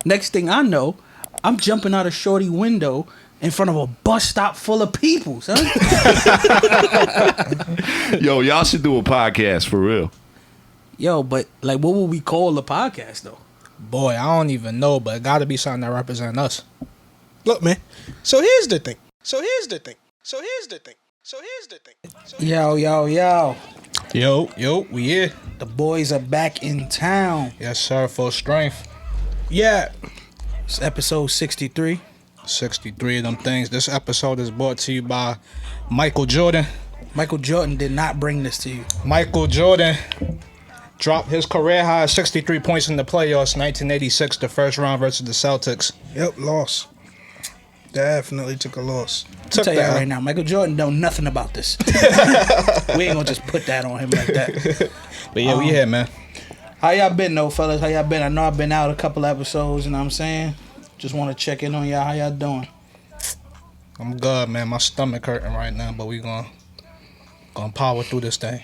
Next thing I know, I'm jumping out a shorty window in front of a bus stop full of people, son. Yo, y'all should do a podcast for real. Yo, but like, what would we call the podcast though? Boy, I don't even know, but it got to be something that represents us. Look, man. So here's the thing. Yo. Yo, we here. The boys are back in town. Yes, sir, full strength. Yeah. It's episode 63. 63 of them things. This episode is brought to you by Michael Jordan. Michael Jordan did not bring this to you. Michael Jordan dropped his career high 63 points in the playoffs, 1986, the first round versus the Celtics. Yep, loss. Definitely took a loss. I'll tell you that right now, Michael Jordan know nothing about this. We ain't gonna just put that on him like that. But yeah, we here, man. How y'all been though, fellas? How y'all been? I know I've been out a couple episodes, you know what I'm saying? Just want to check in on y'all. How y'all doing? I'm good, man. My stomach hurting right now, but we gonna power through this thing.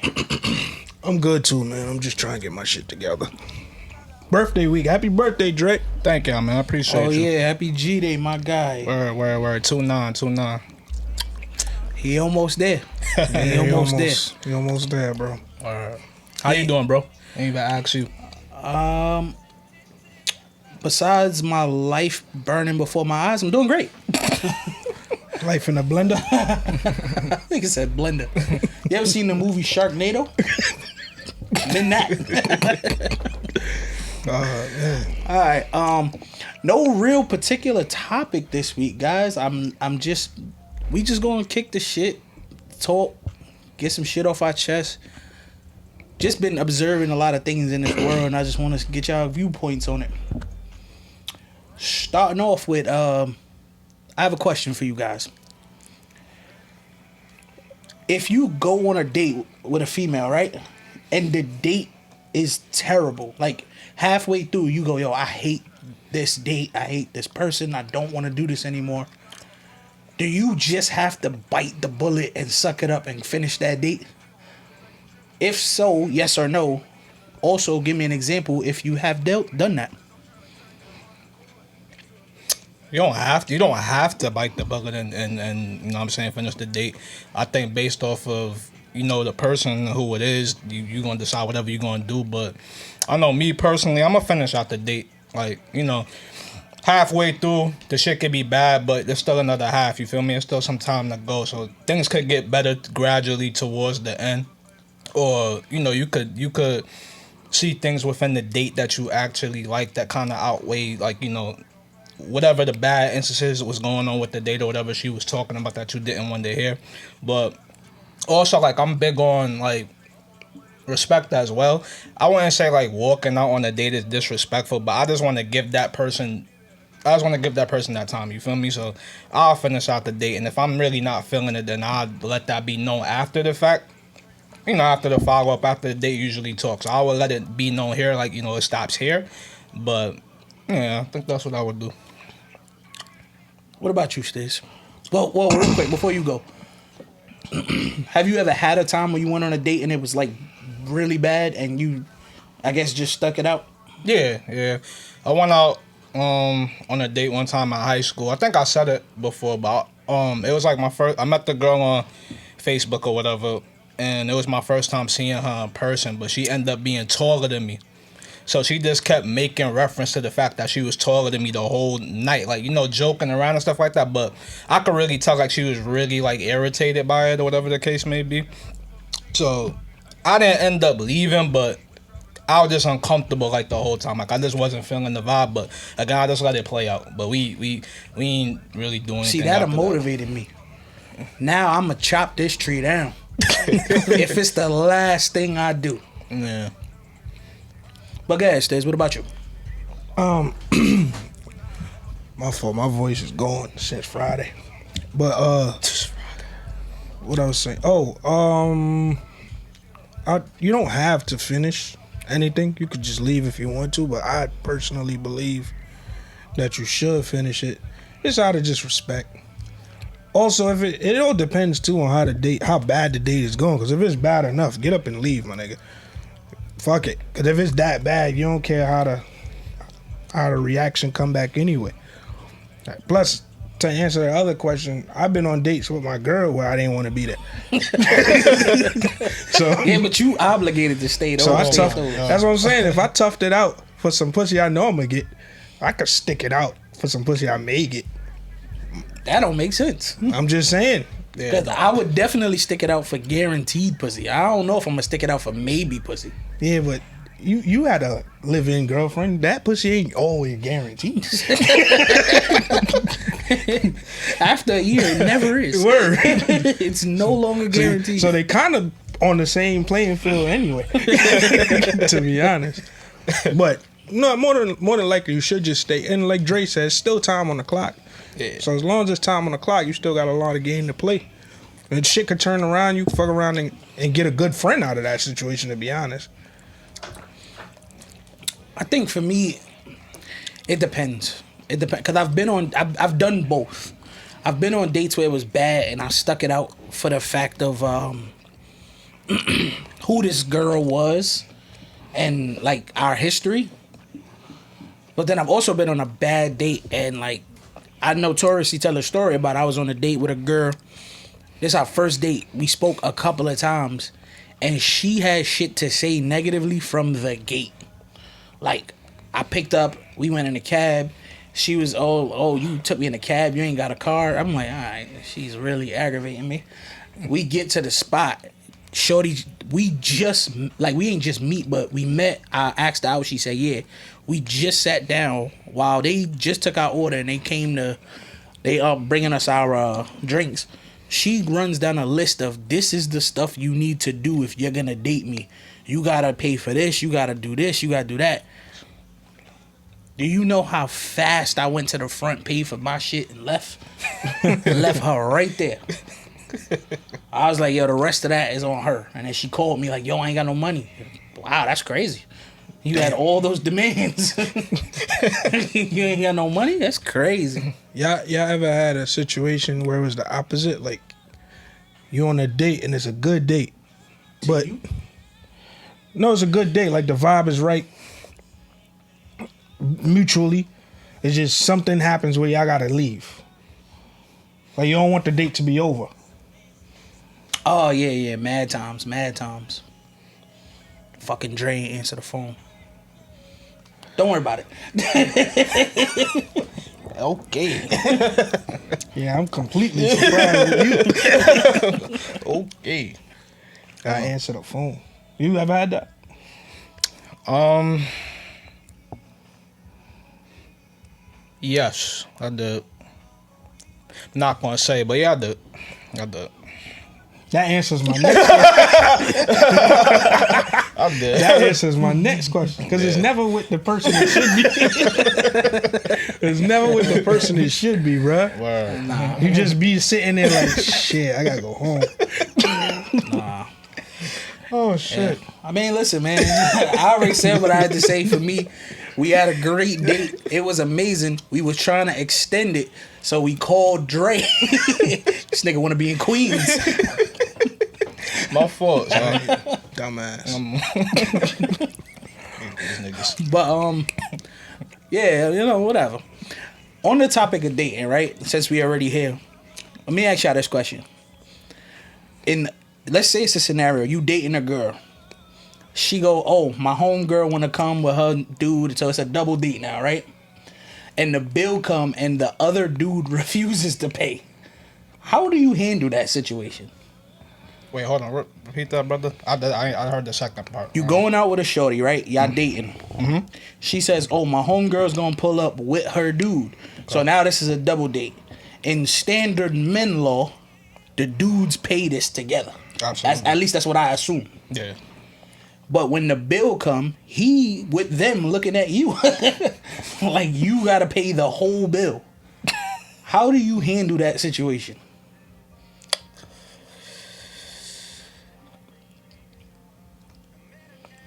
I'm good too, man. I'm just trying to get my shit together. Birthday week. Happy birthday, Drake. Thank y'all, man. I appreciate you. Oh yeah, happy G-Day, my guy. Word. 2-9. He almost there. He almost there. He almost there, bro. Word. How you doing, bro? I ain't even ask you. Besides my life burning before my eyes, I'm doing great. Life in a blender. I think it said blender. You ever seen the movie Sharknado? Been that. Man. All right. No real particular topic this week, guys. We just gonna kick the shit, talk, get some shit off our chest. Just been observing a lot of things in this world, and I just want to get y'all viewpoints on it. Starting off with, I have a question for you guys. If you go on a date with a female, right, and the date is terrible, like halfway through you go, yo, I hate this date, I hate this person, I don't want to do this anymore. Do you just have to bite the bullet and suck it up and finish that date? If so, yes or no. Also, give me an example if you have done that. You don't have to bite the bullet and you know what I'm saying, finish the date. I think based off of, you know, the person who it is, you gonna decide whatever you're gonna do. But I know me personally, I'm gonna finish out the date. Like, you know, halfway through, the shit could be bad, but there's still another half, you feel me? There's still some time to go. So things could get better gradually towards the end. Or, you know, you could see things within the date that you actually like that kind of outweigh, like, you know, whatever the bad instances was going on with the date or whatever she was talking about that you didn't want to hear. But also, like, I'm big on, like, respect as well. I wouldn't say, like, walking out on a date is disrespectful, but I just want to give that person that time, you feel me? So I'll finish out the date, and if I'm really not feeling it, then I'll let that be known after the fact. You know, after the follow-up, after the date usually talks. So I would let it be known here, like, you know, it stops here. But, yeah, I think that's what I would do. What about you, Stiz? Well, real quick, before you go. Have you ever had a time when you went on a date and it was, like, really bad and you, I guess, just stuck it out? Yeah. I went out on a date one time in high school. I think I said it before, but it was like I met the girl on Facebook or whatever, and it was my first time seeing her in person, but she ended up being taller than me. So she just kept making reference to the fact that she was taller than me the whole night, like, you know, joking around and stuff like that. But I could really tell, like, she was really, like, irritated by it or whatever the case may be. So I didn't end up leaving, but I was just uncomfortable, like, the whole time. Like, I just wasn't feeling the vibe, but again, I just let it play out. But we ain't really doing anything. See, that motivated me. Now I'm going to chop this tree down. If it's the last thing I do. Yeah. But go ahead, Stiz, what about you? My fault. My voice is gone since Friday. But what I was saying? You don't have to finish anything. You could just leave if you want to. But I personally believe that you should finish it. It's out of just respect. Also, if it all depends too on how bad the date is going. Because if it's bad enough, get up and leave, my nigga. Fuck it. Because if it's that bad, you don't care how the reaction come back anyway. Plus, to answer the other question, I've been on dates with my girl where I didn't want to be there. So Yeah, but you obligated to stay there. so I toughed. That's what I'm saying. If I toughed it out for some pussy I know I'm gonna get, I could stick it out for some pussy I may get. That don't make sense. I'm just saying. Because I would definitely stick it out for guaranteed pussy. I don't know if I'm gonna stick it out for maybe pussy. Yeah, but you had a live-in girlfriend. That pussy ain't always guaranteed. After a year, it never is. Word. It's no longer guaranteed. So they kind of on the same playing field anyway. To be honest, but no, more than likely you should just stay. And like Dre says, still time on the clock. Yeah. So as long as there's time on the clock, you still got a lot of game to play. And shit could turn around. You can fuck around and get a good friend out of that situation. To be honest. I think for me, it depends. It depends because I've done both. I've been on dates where it was bad and I stuck it out for the fact of who this girl was and like our history. But then I've also been on a bad date and like I notoriously tell a story about I was on a date with a girl. This is our first date. We spoke a couple of times and she had shit to say negatively from the gate. Like, I picked up, we went in a cab. She was, oh, you took me in a cab, you ain't got a car. I'm like, all right, she's really aggravating me. We get to the spot. Shorty, we ain't just meet, but we met. I asked her out, she said, yeah. We just sat down while they just took our order and they bringing us our drinks. She runs down a list of, this is the stuff you need to do if you're gonna date me. You gotta pay for this, you gotta do this, you gotta do that. Do you know how fast I went to the front, paid for my shit, and left? Left her right there. I was like, yo, the rest of that is on her. And then she called me like, yo, I ain't got no money. Wow, that's crazy. You had all those demands. You ain't got no money? That's crazy. Y'all ever had a situation where it was the opposite? Like, you on a date and it's a good date. But, no, it's a good date. Like, the vibe is right. Mutually. It's just something happens where y'all gotta leave. Like, you don't want the date to be over. Oh, yeah. Mad times. Fucking Dre ain't answer the phone. Don't worry about it. Okay. Yeah, I'm completely surprised with you. Okay. I answer the phone. You ever had that? Yes, I did. Not gonna say, but yeah, I did. That answers my next question. I did. That answers my next question. Because it's never with the person it should be. It's never with the person it should be, bruh. Word. Nah. You just be sitting there like, shit, I gotta go home. Nah. Oh, shit. Yeah. I mean, listen, man. I already said what I had to say for me. We had a great date. It was amazing. We was trying to extend it, so we called Dre. This nigga want to be in Queens. My fault, son. Dumbass. But yeah, whatever. On the topic of dating, right? Since we already here, let me ask y'all this question. Let's say it's a scenario, you dating a girl. She go, oh, my homegirl want to come with her dude, so it's a double date now, right? And the bill come and the other dude refuses to pay. How do you handle that situation? Wait, hold on. Repeat that, brother. I heard the second part. You going out with a shorty, right? Y'all dating. Mm-hmm. She says, oh, my homegirl's going to pull up with her dude. Okay. So now this is a double date. In standard men law, the dudes pay this together. Absolutely. At least that's what I assume. Yeah. But when the bill come, he with them looking at you like you gotta pay the whole bill. How do you handle that situation?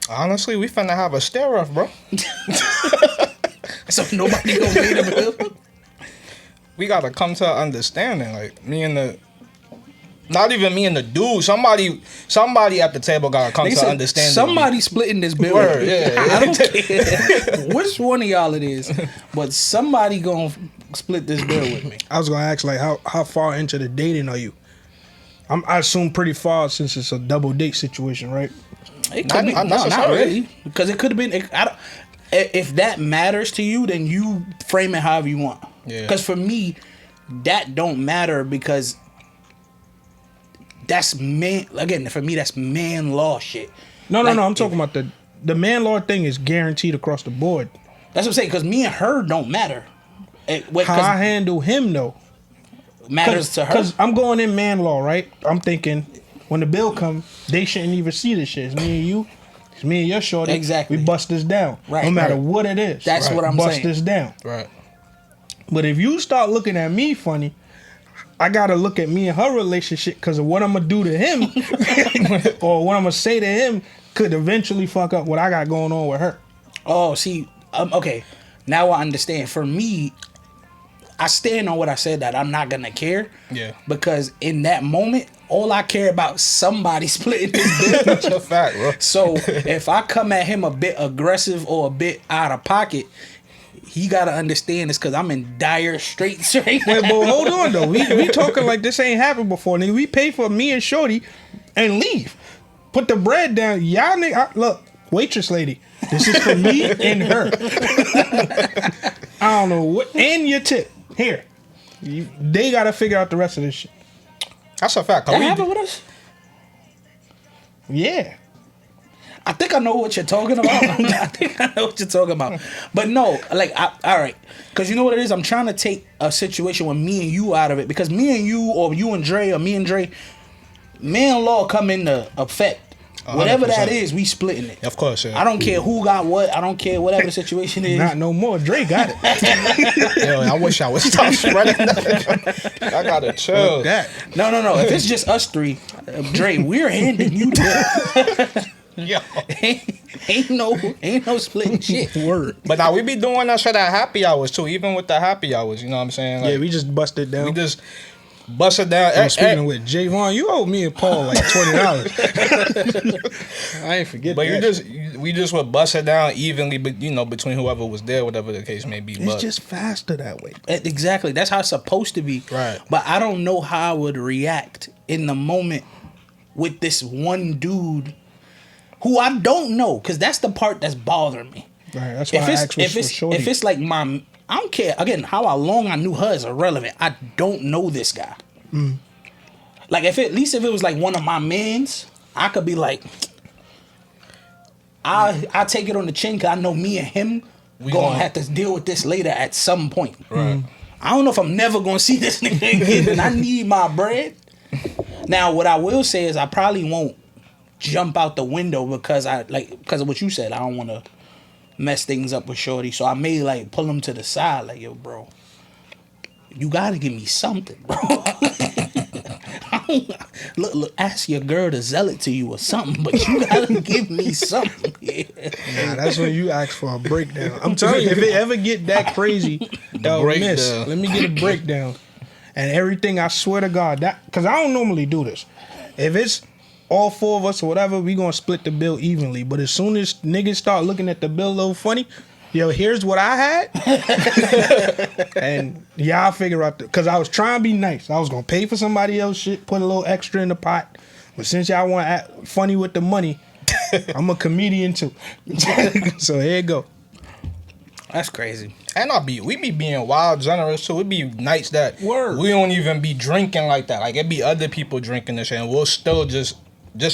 Honestly, we finna have a stare off, bro. So nobody gonna pay the bill? We gotta come to an understanding. Like me and Not even me and the dude. Somebody at the table gotta come to understand. Somebody splitting this bill. Word, yeah. I don't care which one of y'all it is, but somebody gonna split this bill with me. I was gonna ask, like, how far into the dating are you? I assume pretty far, since it's a double date situation, right? It could be, not really, because it could have been. If that matters to you, then you frame it however you want. Yeah. Because for me, that don't matter, because that's man. Again, for me, that's man law shit. No. I'm talking about the man law thing is guaranteed across the board. That's what I'm saying. Because me and her don't matter. How I handle him though matters to her. Because I'm going in man law, right? I'm thinking when the bill come, they shouldn't even see this shit. It's me and you. It's me and your shorty. Exactly. We bust this down. Right. No matter what it is. That's what I'm bust saying. this down. Right. But if you start looking at me funny, I gotta look at me and her relationship, because of what I'm gonna do to him or what I'm gonna say to him could eventually fuck up what I got going on with her. Oh, see, okay. Now I understand. For me, I stand on what I said, that I'm not gonna care. Yeah. Because in that moment, all I care about is somebody splitting this bill. That's a fact, bro. So if I come at him a bit aggressive or a bit out of pocket, he gotta understand this, because I'm in dire straits right now. Wait, but hold on though. We talking like this ain't happened before, nigga. We pay for me and Shorty and leave. Put the bread down. Y'all nigga, look, waitress lady. This is for me and her. I don't know what. And your tip. Here. They gotta figure out the rest of this shit. That's a fact. That happened with us? Yeah. I think I know what you're talking about. I think I know what you're talking about. But no, like, all right. Because you know what it is? I'm trying to take a situation with me and you out of it. Because me and you, or you and Dre, or me and Dre, man law come into effect. 100%. Whatever that is, we splitting it. Of course, yeah. I don't care who got what. I don't care whatever the situation is. Not no more. Dre got it. Yo, I wish I would stop spreading that. I gotta chill. No. If it's just us three, Dre, we're handing you that. Yo. ain't no splitting shit. Word. But now we be doing that shit at happy hours too, even with the happy hours, you know what I'm saying? Like, Yeah, we just busted down. we just bust it down. I'm speaking with Javon, you owe me and Paul like $20. I ain't forget But that. we just would bust it down evenly, but you know, between whoever was there, whatever the case may be. It's But just faster that way. Exactly. That's how it's supposed to be. Right. But I don't know how I would react in the moment with this one dude who I don't know, because that's the part that's bothering me. Right, that's why I asked for Shorty. If it's like I don't care. Again, how long I knew her is irrelevant. I don't know this guy. Like, at least if it was like one of my mans, I could be like, I take it on the chin, because I know me and him gonna have to deal with this later at some point. Right. I don't know if I'm never gonna see this nigga again, and I need my bread. Now, what I will say is I probably won't jump out the window, because of what you said. I don't want to mess things up with Shorty, so I may like pull him to the side, like, yo, bro, you gotta give me something, bro. Look, ask your girl to sell it to you or something, but you gotta give me something. Nah, that's when you ask for a breakdown. I'm telling you, if it ever get that crazy, miss, let me get a breakdown. And everything, I swear to God, that, because I don't normally do this. If it's all four of us or whatever, we gonna split the bill evenly. But as soon as niggas start looking at the bill a little funny, yo, here's what I had. And y'all figure out, because I was trying to be nice. I was gonna pay for somebody else shit, put a little extra in the pot. But since y'all want to act funny with the money, I'm a comedian too. So here you go. That's crazy. And we be being wild generous too. It be nights that we don't even be drinking like that. Like, it be other people drinking this shit, and we'll still just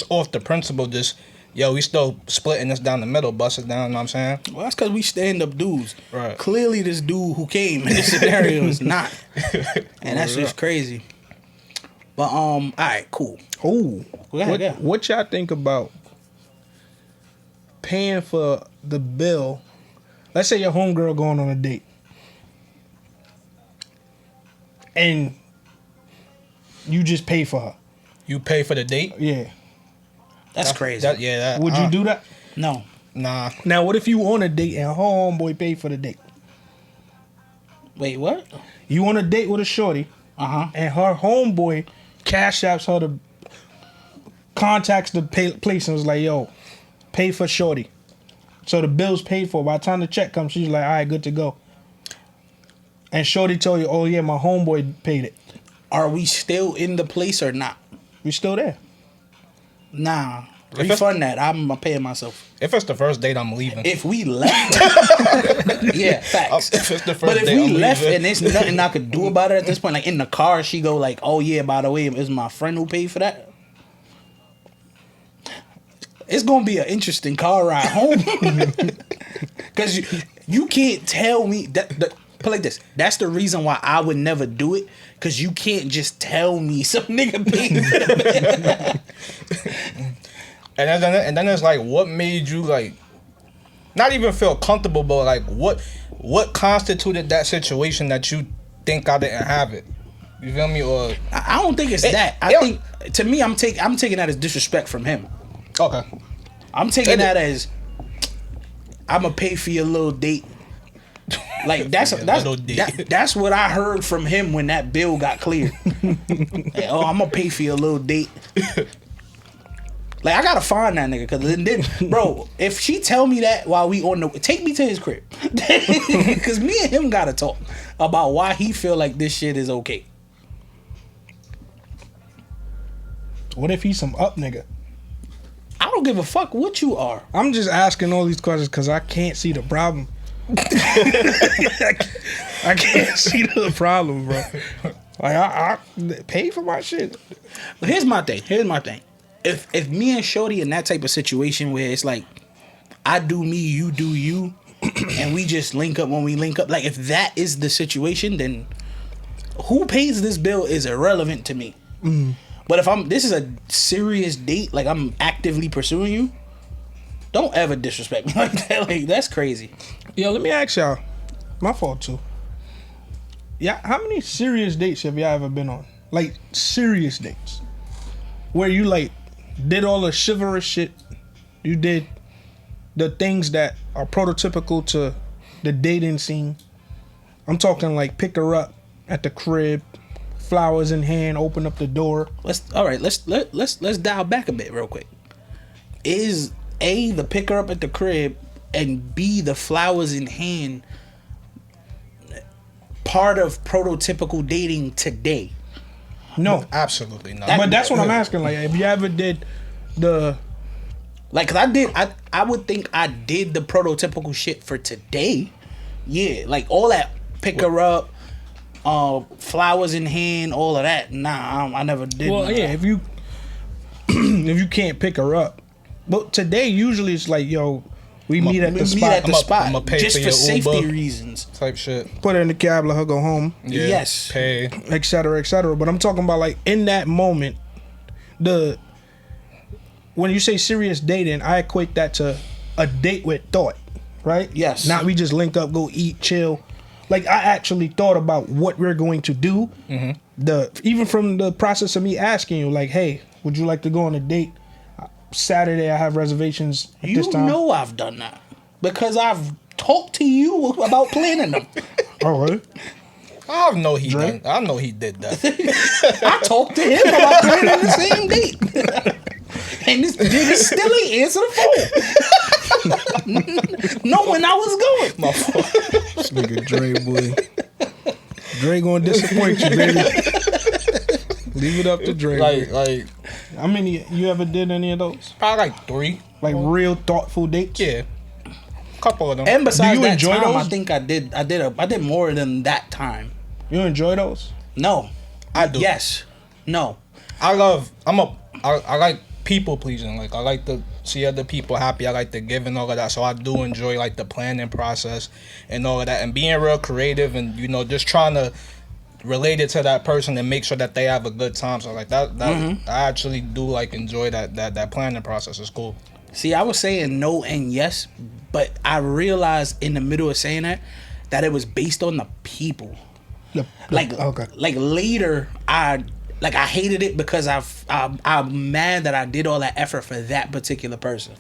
off the principle, we still splitting this down the middle, bust it down, you know what I'm saying? Well, that's because we stand-up dudes. Right. Clearly, this dude who came in this scenario is not. And that's just crazy. But, all right, cool. Ooh. Yeah. What y'all think about paying for the bill? Let's say your homegirl going on a date. And you just pay for her. You pay for the date? Yeah. That's crazy. Would you do that? No. Nah. Now, what if you on a date and her homeboy paid for the date? Wait, what? You on a date with a shorty, and her homeboy cash apps her the contacts the place and was like, yo, pay for shorty. So the bill's paid for. By the time the check comes, she's like, all right, good to go. And shorty told you, oh yeah, my homeboy paid it. Are we still in the place or not? We still there. Nah. Refund that. I'm paying myself. If it's the first date, I'm leaving. If we left, yeah, facts. If it's the first But if date, we I'm left leaving. and there's nothing I could do about it at this point, like in the car, she go like, "Oh yeah, by the way, it's my friend who paid for that." It's gonna be an interesting car ride home because you can't tell me that. Put like this. That's the reason why I would never do it. Cause you can't just tell me some nigga paid for the And then it's like, what made you like, not even feel comfortable, but like, what constituted that situation that you think I didn't have it? You feel me? Or I don't think it's that. I think to me, I'm taking that as disrespect from him. okay, I'm taking that as I'm gonna pay for your little date. Like that's what I heard from him when that bill got cleared. Like, oh, I'm gonna pay for your little date. Like I gotta find that nigga, cause then, bro, if she tell me that while we on the, take me to his crib, cause me and him gotta talk about why he feel like this shit is okay. What if he's some up nigga? I don't give a fuck what you are. I'm just asking all these questions because I can't see the problem. I can't see the problem, bro. Like I pay for my shit. But here's my thing. If me and Shorty in that type of situation where it's like I do me, you do you, and we just link up when we link up, like if that is the situation, then who pays this bill is irrelevant to me. But if this is a serious date, like I'm actively pursuing you, don't ever disrespect me like that. Like that's crazy. Yo, let me ask y'all. My fault too. Yeah, how many serious dates have y'all ever been on? Like serious dates, where you like did all the chivalrous shit. You did the things that are prototypical to the dating scene. I'm talking like pick her up at the crib, flowers in hand, open up the door. Let's dial back a bit real quick. Is A, the pick her up at the crib, and B, the flowers in hand part of prototypical dating today? No, absolutely not. But that's what I'm asking. Like, if you ever did the like, cause I would think I did the prototypical shit for today. Yeah, like all that pick her up, flowers in hand, all of that. Nah, I never did. Well, yeah, if you if you can't pick her up, but today usually it's like, yo, we meet at the spot. Meet at the spot, I'ma pay just for for your safety Uber reasons. Type shit. Put her in the cab, let her go home. Yeah, Yes. Pay. Et cetera, et cetera. But I'm talking about like in that moment, when you say serious dating, I equate that to a date with thought, right? Yes. Not we just link up, go eat, chill. Like I actually thought about what we're going to do. Even from the process of me asking you, like, hey, would you like to go on a date? Saturday, I have reservations at this time. You know I've done that because I've talked to you about planning them. Oh, really? I know he did that. I talked to him about planning the same date. And this nigga still ain't answer the phone. Knowing I was going. My fault. This nigga Dre, boy. Dre gonna disappoint you, baby. Leave it up to Dre. Like, how many you ever did any of those? probably like 3. Like real thoughtful dates? Yeah. Couple of them. And besides Do you that enjoy time, those? I think I did more than that time. You enjoy those? No. I do. Yes. No. I like people pleasing. Like I like to see other people happy. I like to give and all of that. So I do enjoy like the planning process and all of that, and being real creative and just trying to relate it to that person and make sure that they have a good time. So like that I actually do like enjoy that planning process. It's cool. See, I was saying no and yes, but I realized in the middle of saying that it was based on the people. Like later, I hated it because I'm mad that I did all that effort for that particular person.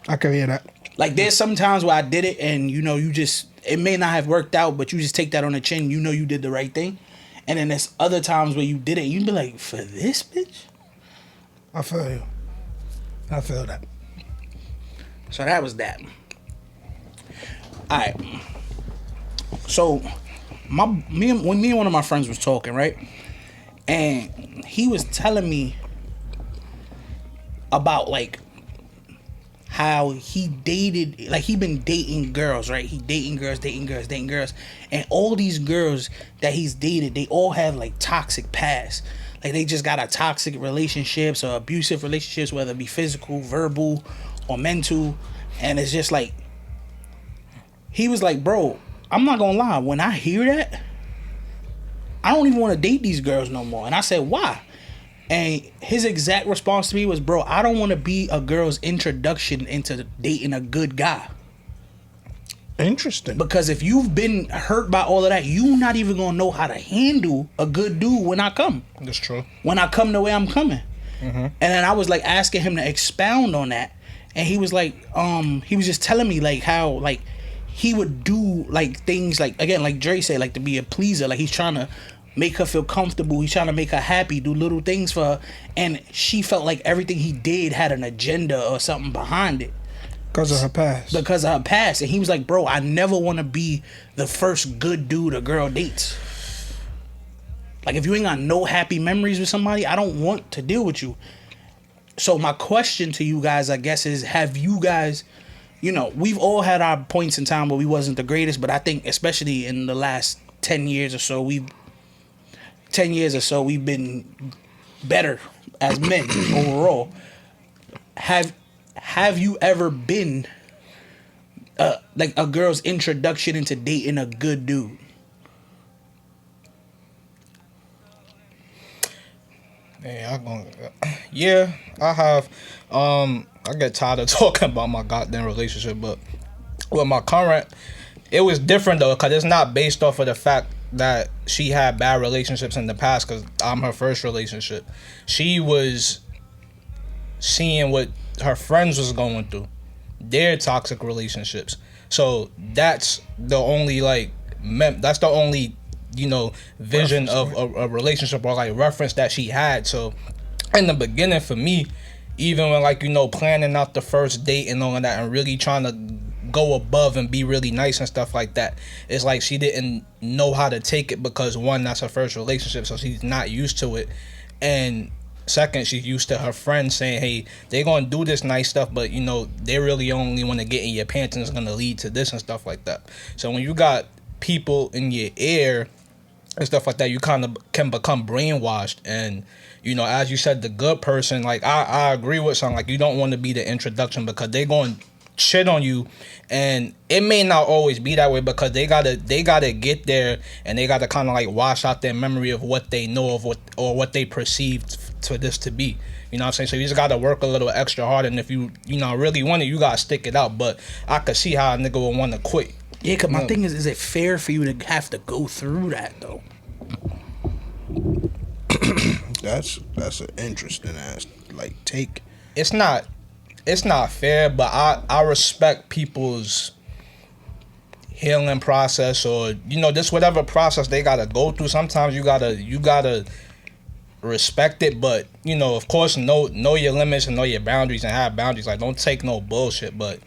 I can hear that. Like there's some times where I did it and you just, it may not have worked out, but you just take that on the chin. You know you did the right thing, And then there's other times where you did it, you'd be like, for this bitch? I feel you. I feel that. So that was that. Alright. So when me and one of my friends was talking, right? And he was telling me about like how he dated, like he been dating girls, right? He dating girls, and all these girls that he's dated, they all have like toxic past. Like they just got a toxic relationships or abusive relationships, whether it be physical, verbal, or mental. And it's just like, he was like, bro, I'm not gonna lie, when I hear that, I don't even want to date these girls no more. And I said, why? And his exact response to me was, bro, I don't want to be a girl's introduction into dating a good guy. Interesting. Because if you've been hurt by all of that, you not even going to know how to handle a good dude when I come. That's true. When I come the way I'm coming. Mm-hmm. And then I was like asking him to expound on that. And he was like, he was just telling me like how like he would do like things like, again, like Dre said, like to be a pleaser. Like he's trying to make her feel comfortable. He's trying to make her happy, do little things for her. And she felt like everything he did had an agenda or something behind it. Because of her past. Because of her past. And he was like, bro, I never want to be the first good dude a girl dates. Like, if you ain't got no happy memories with somebody, I don't want to deal with you. So my question to you guys, I guess, is have you guys, you know, we've all had our points in time where we wasn't the greatest, but I think especially in the last 10 years or so, we've been better as men overall. Have you ever been like a girl's introduction into dating a good dude? Yeah, I have. I get tired of talking about my goddamn relationship, but with my current, it was different though, because it's not based off of the fact that she had bad relationships in the past, because I'm her first relationship. She was seeing what her friends was going through, their toxic relationships. So that's the only vision of a relationship or like reference that she had. So in the beginning for me, even when planning out the first date and all of that and really trying to go above and be really nice and stuff like that, it's like she didn't know how to take it, because one, that's her first relationship, so she's not used to it, and second, she's used to her friends saying, hey, they're gonna do this nice stuff, but they really only want to get in your pants and it's gonna lead to this and stuff like that. So when you got people in your ear and stuff like that, you kind of can become brainwashed. And as you said, the good person, like I agree with something, like you don't want to be the introduction, because they're going to shit on you, and it may not always be that way, because they gotta get there, and they gotta kind of like wash out their memory of what they know of what they perceived to this to be. You know what I'm saying? So you just gotta work a little extra hard, and if you really want it, you gotta stick it out. But I could see how a nigga would want to quit. Yeah, cause my thing is it fair for you to have to go through that though? That's an interesting ass take. It's not fair, but I respect people's healing process, or just whatever process they gotta go through. Sometimes you gotta respect it, but of course know your limits and know your boundaries and have boundaries. Like, don't take no bullshit, but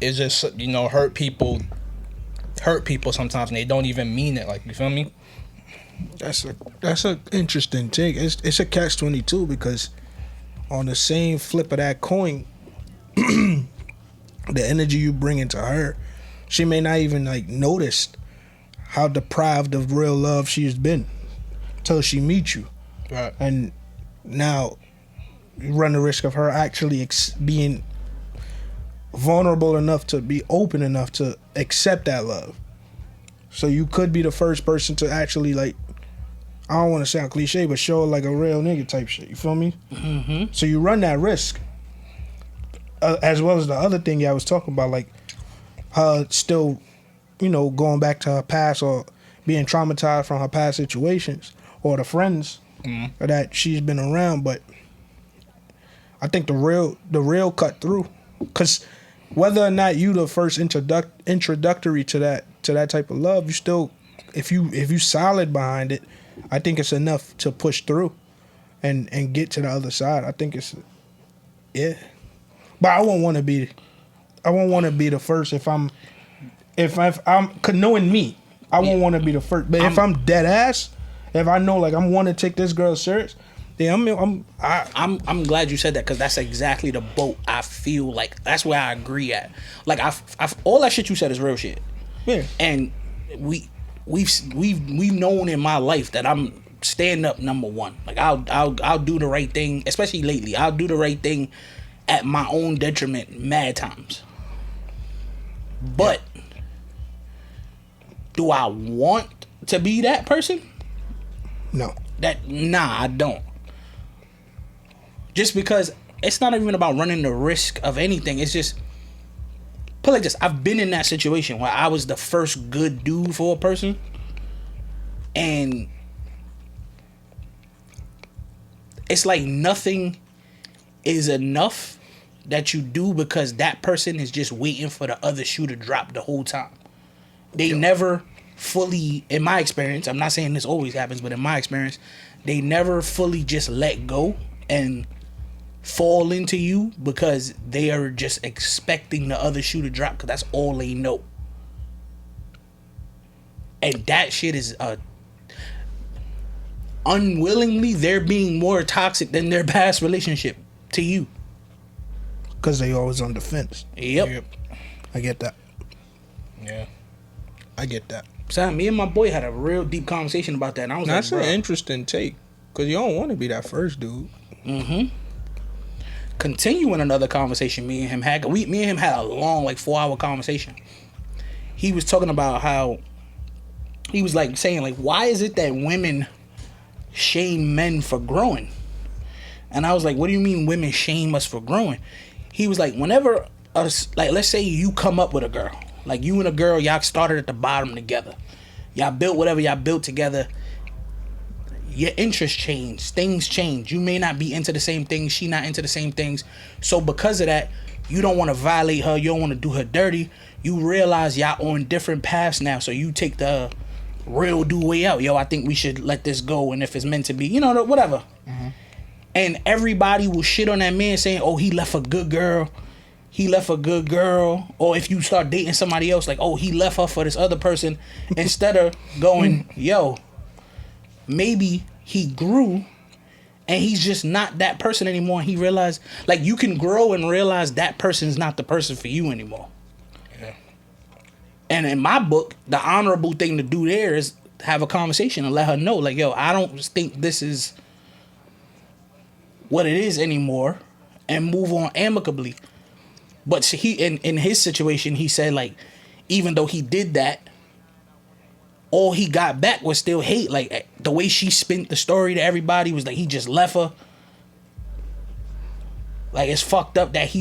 it's just hurt people sometimes, and they don't even mean it. Like, you feel me? That's a interesting take. It's a catch-22, because on the same flip of that coin, the energy you bring into her, she may not even notice how deprived of real love she's been till she meets you. Right. And now you run the risk of her actually being vulnerable enough to be open enough to accept that love. So you could be the first person to actually I don't want to sound cliche, but show like a real nigga type shit. You feel me? Mm-hmm. So you run that risk, as well as the other thing I was talking about, like her still, going back to her past or being traumatized from her past situations or the friends that she's been around. But I think the real cut through, because whether or not you the first introductory to that type of love, you still if you solid behind it, I think it's enough to push through and get to the other side. I think it's but I won't want to be the first if I'm knowing me. I won't want to be the first. But if I'm dead ass, if I know like I'm want to take this girl serious, then I'm glad you said that, because that's exactly the boat I feel like. That's where I agree at. Like I've all that shit you said is real shit. Yeah. And we've known in my life that I'm stand up number one. Like I'll do the right thing, especially lately. I'll do the right thing at my own detriment mad times. But do I want to be that person? No. I don't. Just because it's not even about running the risk of anything. It's just, put it like this. I've been in that situation where I was the first good dude for a person, and it's like nothing is enough that you do because that person is just waiting for the other shoe to drop the whole time. They never fully, in my experience, I'm not saying this always happens, but in my experience, they never fully just let go and fall into you because they are just expecting the other shoe to drop because that's all they know. And that shit is unwillingly they're being more toxic than their past relationship to you. Because they always on defense. Yep. I get that. Yeah. I get that. So me and my boy had a real deep conversation about that. And I was That's like, an bro, interesting take. Because you don't want to be that first dude. Mm-hmm. Continuing another conversation me and him had. Me and him had a long, like 4-hour conversation. He was talking about how he was like saying like, why is it that women shame men for growing? And I was like, what do you mean women shame us for growing? He was like, whenever like let's say you come up with a girl, like you and a girl, y'all started at the bottom together, y'all built whatever y'all built together. Your interests change, things change. You may not be into the same things, she not into the same things. So because of that, you don't want to violate her, you don't want to do her dirty. You realize y'all on different paths now, so you take the real dude way out. Yo, I think we should let this go, and if it's meant to be, whatever. Mm-hmm. And everybody will shit on that man saying, oh, he left a good girl. He left a good girl. Or if you start dating somebody else, like, oh, he left her for this other person. Instead of going, yo, maybe he grew and he's just not that person anymore. And he realized, like, you can grow and realize that person's not the person for you anymore. Yeah. And in my book, the honorable thing to do there is have a conversation and let her know, like, yo, I don't think this is what it is anymore, and move on amicably. But he, in his situation, he said, like, even though he did that, all he got back was still hate. Like, the way she spent the story to everybody was like he just left her. Like, it's fucked up that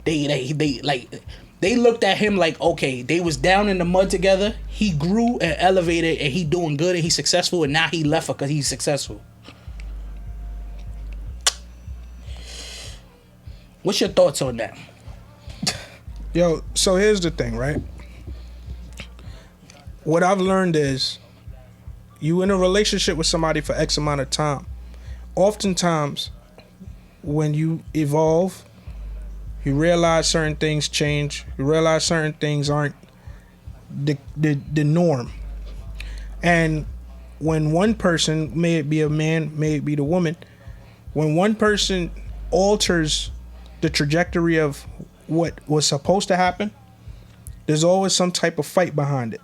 they looked at him like, okay, they was down in the mud together. He grew and elevated, and he doing good and he's successful, and now he left her because he's successful. What's your thoughts on that? Yo, so here's the thing, right? What I've learned is you in a relationship with somebody for X amount of time. Oftentimes, when you evolve, you realize certain things change. You realize certain things aren't the norm. And when one person, may it be a man, may it be the woman, when one person alters the trajectory of what was supposed to happen, there's always some type of fight behind it.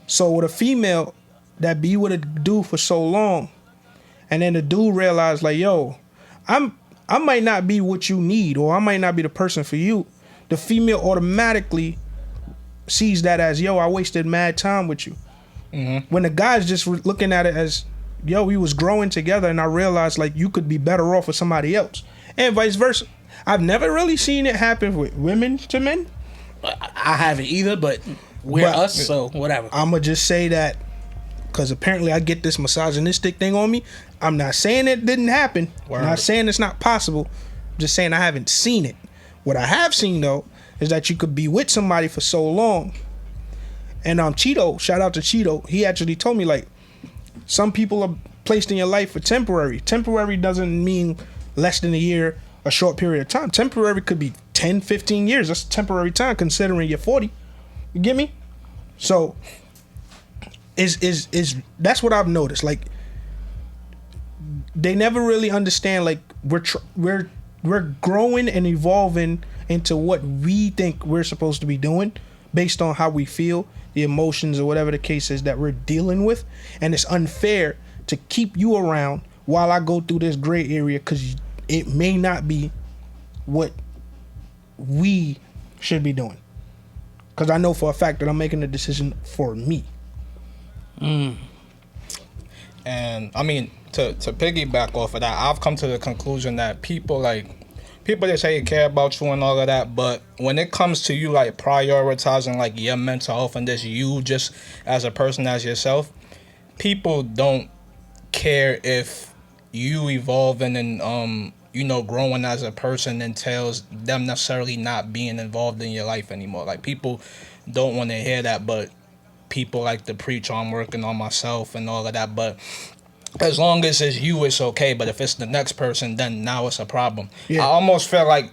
So with a female that be with a dude for so long, and then the dude realized like, yo, I might not be what you need, or I might not be the person for you, the female automatically sees that as, yo, I wasted mad time with you. Mm-hmm. When the guy's just looking at it as, yo, we was growing together and I realized like you could be better off with somebody else, and vice versa. I've never really seen it happen with women to men. I haven't either, but we're us, so whatever. I'm going to just say that because apparently I get this misogynistic thing on me. I'm not saying it didn't happen. Word. I'm not saying it's not possible. I'm just saying I haven't seen it. What I have seen, though, is that you could be with somebody for so long, And Cheeto, shout out to Cheeto, he actually told me, like, some people are placed in your life for temporary. Temporary doesn't mean less than a year, a short period of time. Temporary could be 10, 15 years. That's temporary time considering you're 40. You get me? So is that's what I've noticed. Like, they never really understand, like, we're growing and evolving into what we think we're supposed to be doing based on how we feel, the emotions or whatever the case is that we're dealing with. And it's unfair to keep you around while I go through this gray area, because it may not be what we should be doing. Because I know for a fact that I'm making a decision for me. And I mean, to piggyback off of that, I've come to the conclusion that people that say they care about you and all of that, but when it comes to you, like, prioritizing, like, your mental health and this, you just as a person, as yourself, people don't care if you evolving and growing as a person entails them necessarily not being involved in your life anymore. Like, people don't want to hear that, but people like to preach on working on myself and all of that. But as long as it's you, it's okay. But if it's the next person, then now it's a problem. Yeah. I almost felt like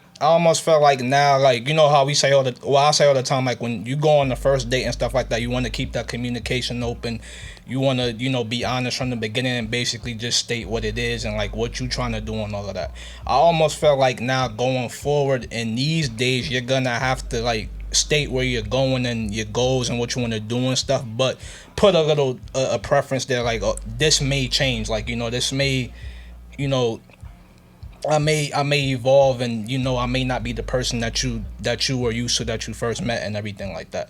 now, like, you know how I say all the time, like, when you go on the first date and stuff like that, you want to keep that communication open. You want to, be honest from the beginning and basically just state what it is and, like, what you trying to do and all of that. I almost felt like now going forward in these days, you're going to have to, like, state where you're going and your goals and what you want to do and stuff, but put a little a preference there, like, this may change, like, this may, I may evolve, and I may not be the person that you were used to, that you first met and everything like that.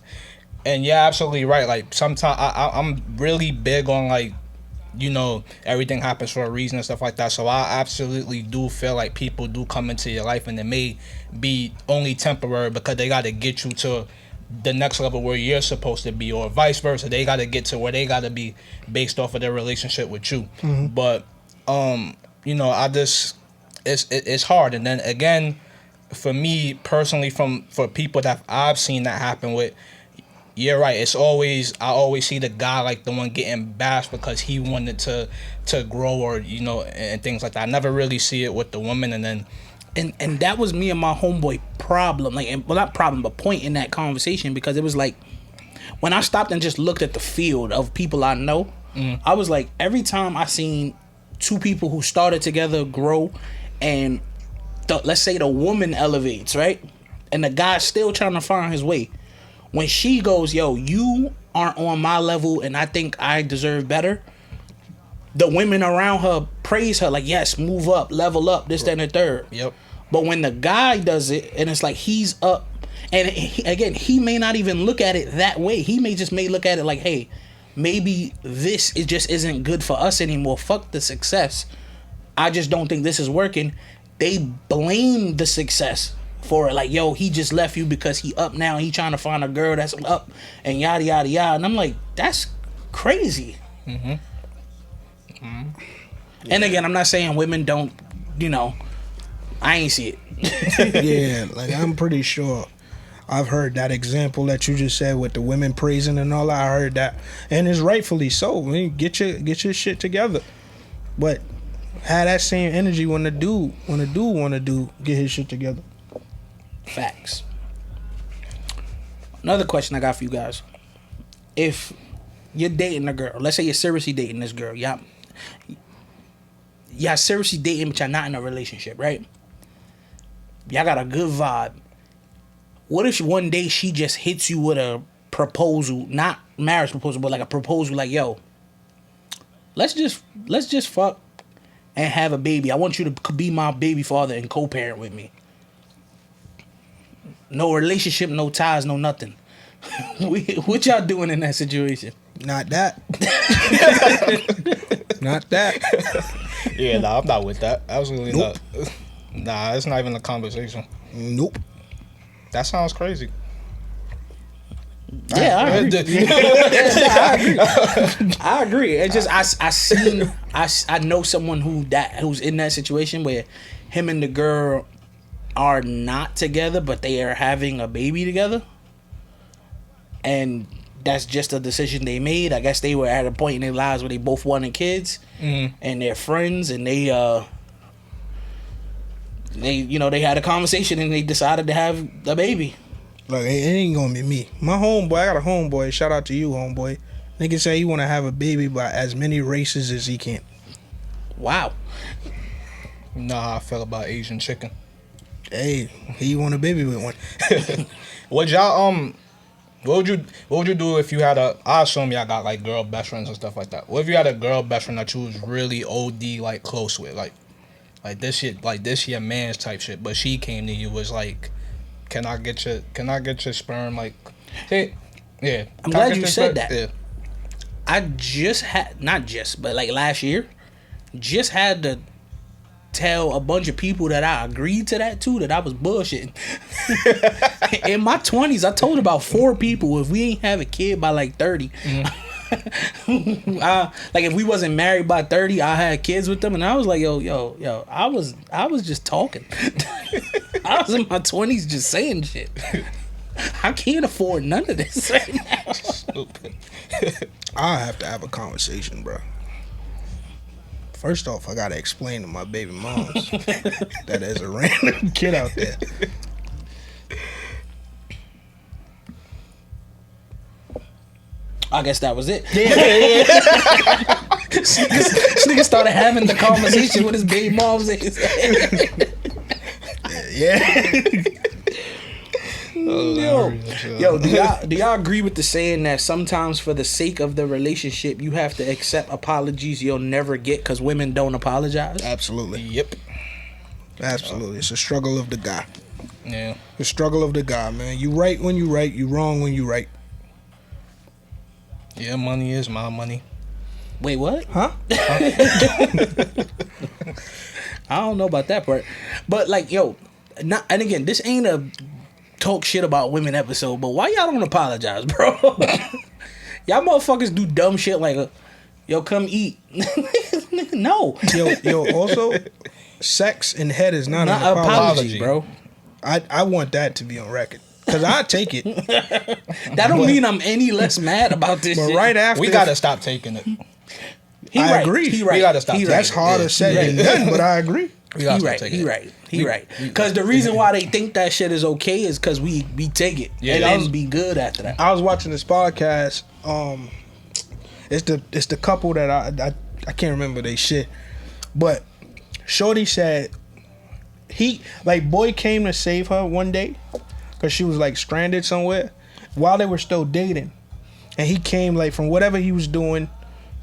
And you're absolutely right. Like, sometimes I'm really big on, like, everything happens for a reason and stuff like that. So I absolutely do feel like people do come into your life and it may be only temporary because they got to get you to the next level where you're supposed to be, or vice versa. They got to get to where they got to be based off of their relationship with you. Mm-hmm. But, it's hard. And then again, for me personally, for people that I've seen that happen with, you're right. I always see the guy, like, the one getting bashed because he wanted to grow, or and things like that. I never really see it with the woman. And then and that was me and my homeboy problem, like, well, not problem, but point in that conversation, because it was like, when I stopped and just looked at the field of people I know, I was like, every time I seen two people who started together grow, and let's say the woman elevates, right, and the guy's still trying to find his way. When she goes, yo, you aren't on my level and I think I deserve better, the women around her praise her, like, yes, move up, level up, this, that, and the third. Yep. But when the guy does it, and it's like he's up, and he may not even look at it that way. He may look at it like, hey, maybe this just isn't good for us anymore. Fuck the success. I just don't think this is working. They blame the success for it, like, yo, he just left you because he up now, he trying to find a girl that's up, and yada yada yada. And I'm like, that's crazy. Mm-hmm. Mm-hmm. And again, I'm not saying women don't, I ain't see it. Yeah, like, I'm pretty sure I've heard that example that you just said with the women praising and all that. I heard that, and it's rightfully so. I mean, get your shit together, but have that same energy when the dude want to get his shit together. Facts. Another question I got for you guys: if you're dating a girl, let's say you're seriously dating this girl, y'all seriously dating, but y'all not in a relationship, right? Y'all got a good vibe. What if one day she just hits you with a proposal, not marriage proposal, but like a proposal, like, yo, let's just fuck and have a baby. I want you to be my baby father and co-parent with me. No relationship, no ties, no nothing. What y'all doing in that situation? Not that. Not that. Yeah, nah, I'm not with that. Absolutely not. Nah, it's not even a conversation. Nope. That sounds crazy. Yeah, I agree. I agree. It's just I know someone who's in that situation where him and the girl are not together, but they are having a baby together, and that's just a decision they made. I guess they were at a point in their lives where they both wanted kids, and they're friends, and they had a conversation and they decided to have the baby. Look, it ain't gonna be me. My homeboy, I got a homeboy. Shout out to you, homeboy. Nigga say he want to have a baby by as many races as he can. Wow. You know how I feel about Asian chicken. Hey, he want a baby with one. What y'all what would you do if you had I assume y'all got like girl best friends and stuff like that. What if you had a girl best friend that you was really OD like close with, like this shit, like this your man's type shit, but she came to you was like, can I get your sperm, like, hey, yeah. I'm glad you said sperm? that. Yeah. I just had, not just, but like last year, just had to tell a bunch of people that I agreed to that too, that I was bullshitting. In my 20s, I told about 4 people, if we ain't have a kid by like 30, like if we wasn't married by 30, I had kids with them, and I was like, yo, I was just talking. I was in my 20s just saying shit. I can't afford none of this right now. Stupid. I have to have a conversation, bro. First off, I gotta explain to my baby moms that there's a random kid out there. I guess that was it. This nigga started having the conversation with his baby moms. Yo, do y'all agree with the saying that sometimes for the sake of the relationship you have to accept apologies you'll never get because women don't apologize? Absolutely. Yep. Absolutely. It's a struggle of the guy. Yeah. The struggle of the guy, man. You right when you right, you wrong when you right. Yeah, money is my money. Wait, what? Huh? I don't know about that part. But like, yo, and again, this ain't a talk shit about women episode, but why y'all don't apologize, bro? Y'all motherfuckers do dumb shit like, yo, come eat. No. Yo, also, sex and head is not an apology, bro. I want that to be on record. Because I take it. That don't mean I'm any less mad about this but shit. right after. We gotta stop taking it. I agree. He right. We gotta stop. That's harder said than done, but I agree. He right. Because the reason why they think that shit is okay is because we take it and then be good after that. I was watching this podcast. It's the couple that I can't remember they shit, but Shorty said boy came to save her one day because she was like stranded somewhere while they were still dating, and he came like from whatever he was doing,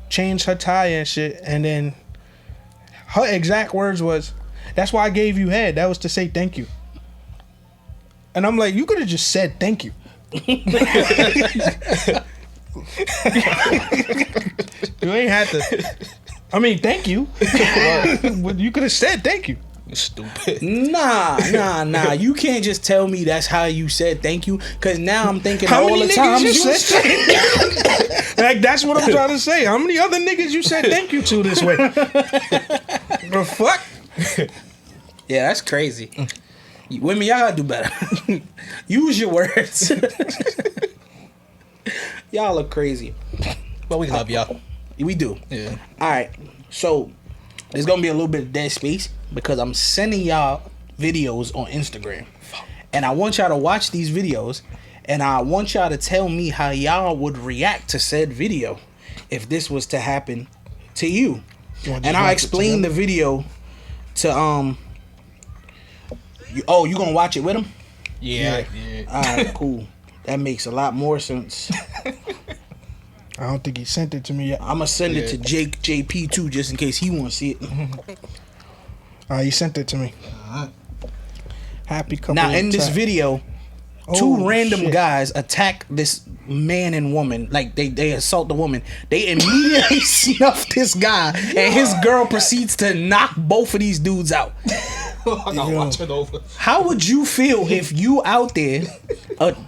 changed her tire and shit, and then her exact words was, "That's why I gave you head. That was to say thank you." And I'm like, you could have just said thank you. You ain't had to. I mean, thank you. But you could have said thank you. Stupid. Nah. You can't just tell me that's how you said thank you, because now I'm thinking How all many the niggas times you you said like, that's what I'm trying to say. How many other niggas you said thank you to this way? The fuck? Yeah, that's crazy. Women, y'all gotta do better. Use your words. Y'all look crazy. But we love y'all. We do. Yeah. Alright, so there's gonna be a little bit of dead space because I'm sending y'all videos on Instagram. And I want y'all to watch these videos, and I want y'all to tell me how y'all would react to said video if this was to happen to you. And I'll explain the video to you gonna watch it with him? Yeah. Alright, cool. That makes a lot more sense. I don't think he sent it to me yet. I'm gonna send it to JP too, just in case he wanna see it. He sent it to me. Happy couple. Now in this video, two random shit. guys attack this man and woman. Like they assault the woman. They immediately snuff this guy, and his girl proceeds to knock both of these dudes out. I gotta watch it over. How would you feel if you out there,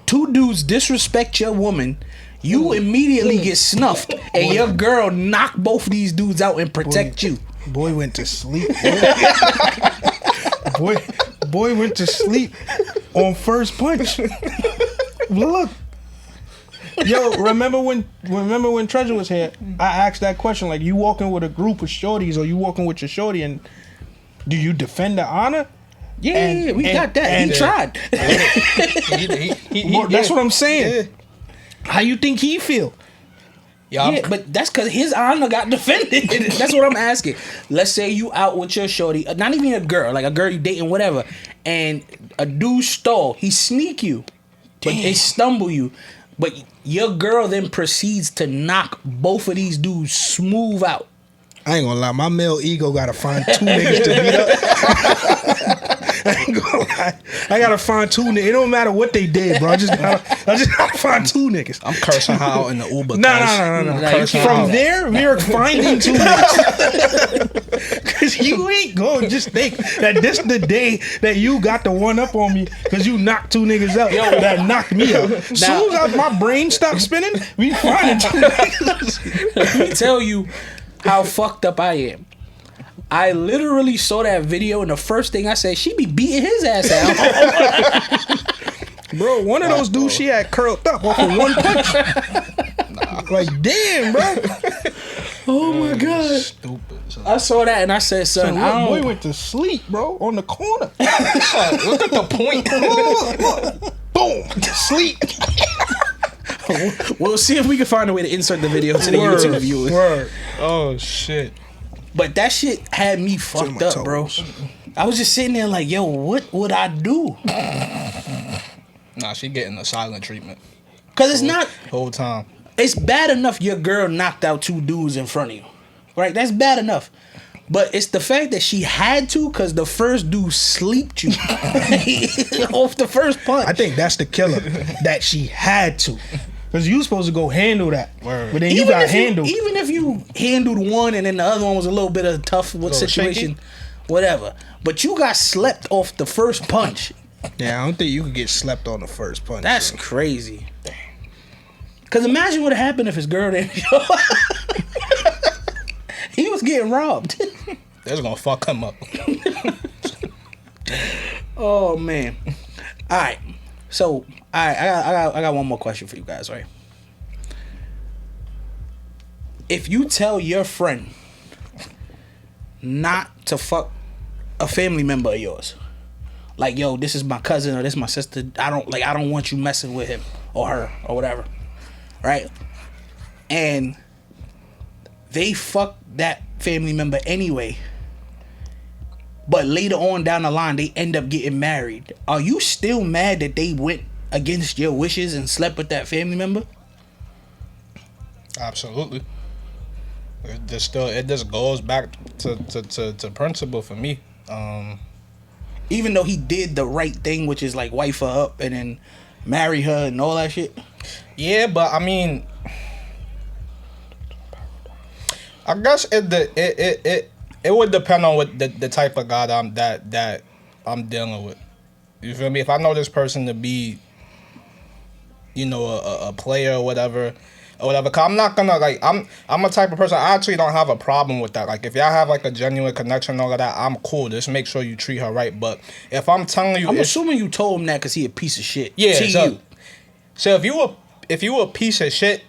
two dudes disrespect your woman, you immediately get snuffed, and your girl knock both of these dudes out and protect you? Boy went to sleep. Boy went to sleep on first punch. Look. Yo, remember when Treasure was here? I asked that question. Like, you walking with a group of shorties, or you walking with your shorty, and do you defend the honor? Yeah, we got that. He tried. That's what I'm saying. Yeah. How you think he feel? Yeah, but that's because his honor got defended. That's what I'm asking. Let's say you out with your shorty, not even a girl, like a girl you dating, whatever, and a dude stole. He sneak you, but they stumble you. But your girl then proceeds to knock both of these dudes smooth out. I ain't gonna lie, my male ego gotta find 2 niggas to beat up. I ain't gonna lie. I gotta find 2 niggas. It don't matter what they did, bro. I just gotta find 2 niggas. I'm cursing her out in the Uber. No. From there, we're finding 2 niggas. Cause you ain't gonna just think that this the day that you got the one up on me because you knocked 2 niggas out that knocked me out. As soon as my brain stopped spinning, we finding 2 niggas. Let me tell you how fucked up I am. I literally saw that video, and the first thing I said, she be beating his ass out. Bro, one of those dudes, she had curled up off of one punch. Like, damn, bro. Oh my god. Stupid. I saw that and I said, son, I don't... boy went to sleep, bro, on the corner. Look at the point. Look. Boom. Sleep. We'll see if we can find a way to insert the video to the YouTube viewers. Word. Oh shit. But that shit had me fucked up, bro. I was just sitting there like, yo, what would I do? Nah, she getting the silent treatment. Cause it's not Whole time. It's bad enough your girl knocked out 2 dudes in front of you. Right? That's bad enough. But it's the fact that she had to, because the first dude sleeped you off the first punch. I think that's the killer. That she had to. Because you supposed to go handle that. Word. But then you got handled. Even if you handled one and then the other one was a little bit of a tough situation, shaky. whatever. But you got slept off the first punch. Yeah, I don't think you could get slept on the first punch. That's crazy. Because imagine what happened if his girl didn't show up. He was getting robbed. That's gonna fuck him up. Oh man. All right. So I got one more question for you guys, right? If you tell your friend not to fuck a family member of yours, like, yo, this is my cousin or this is my sister, I don't want you messing with him or her or whatever, right? And they fuck that family member anyway, but later on down the line they end up getting married. Are you still mad that they went against your wishes and slept with that family member? Absolutely. It just goes back to principle for me. Even though he did the right thing, which is like wife her up and then marry her and all that shit. Yeah, but I mean, I guess it would depend on what the type of guy that I'm dealing with. You feel me? If I know this person to be, you know, a player or whatever. Cause I'm not gonna I'm a type of person, I actually don't have a problem with that. Like, if y'all have like a genuine connection and all of that, I'm cool. Just make sure you treat her right. But if I'm telling you, I'm assuming you told him that because he a piece of shit. Yeah. To you. So if you a piece of shit,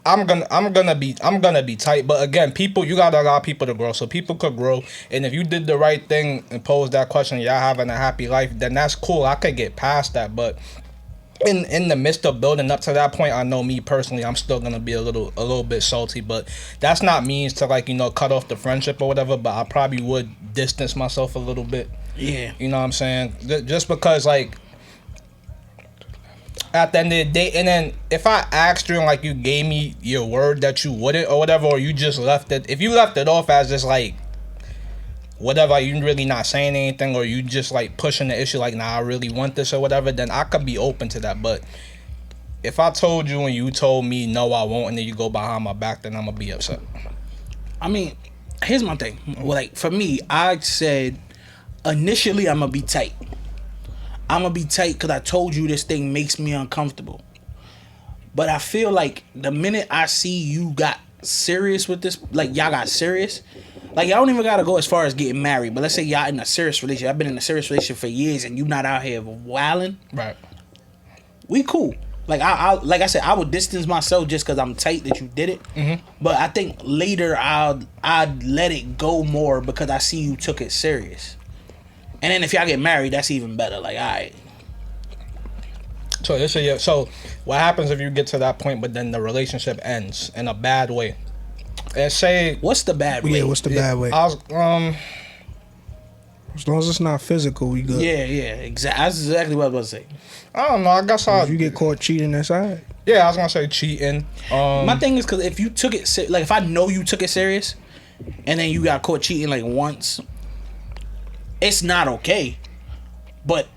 I'm gonna be tight. But again, you gotta allow people to grow. So people could grow. And if you did the right thing and posed that question, y'all having a happy life, then that's cool. I could get past that. But in the midst of building up to that point, I know me personally, I'm still gonna be a little bit salty. But that's not means to, like, you know, cut off the friendship or whatever. But I probably would distance myself a little bit. Yeah. You know what I'm saying? Just because, like, at the end of the day, and then if I asked you and, like, you gave me your word that you wouldn't or whatever, or you just left it, if you left it off as just like whatever, you really not saying anything, or you just like pushing the issue like, nah, I really want this or whatever, then I could be open to that. But if I told you and you told me no, I won't, and then you go behind my back, then I'm gonna be upset. I mean, here's my thing. Like, for me, I said initially I'm gonna be tight. I'm gonna be tight because I told you this thing makes me uncomfortable. But I feel like the minute I see you got serious with this, like y'all got serious, like y'all don't even gotta go as far as getting married. But let's say y'all in a serious relationship. I've been in a serious relationship for years and you not out here wilding. Right. We cool. Like like I said, I would distance myself just because I'm tight that you did it. Mm-hmm. But I think later I'd let it go more because I see you took it serious. And then if y'all get married, that's even better. Like, all right. So what happens if you get to that point, but then the relationship ends in a bad way? And say, What's the bad way? Yeah, what's the bad way? I was, As long as it's not physical, we good. Yeah, exactly. That's exactly what I was about to say. I don't know. I guess If you get caught cheating, that's all right. Yeah, I was gonna say cheating. My thing is because if you took it like if I know you took it serious, and then you got caught cheating like once, it's not okay. But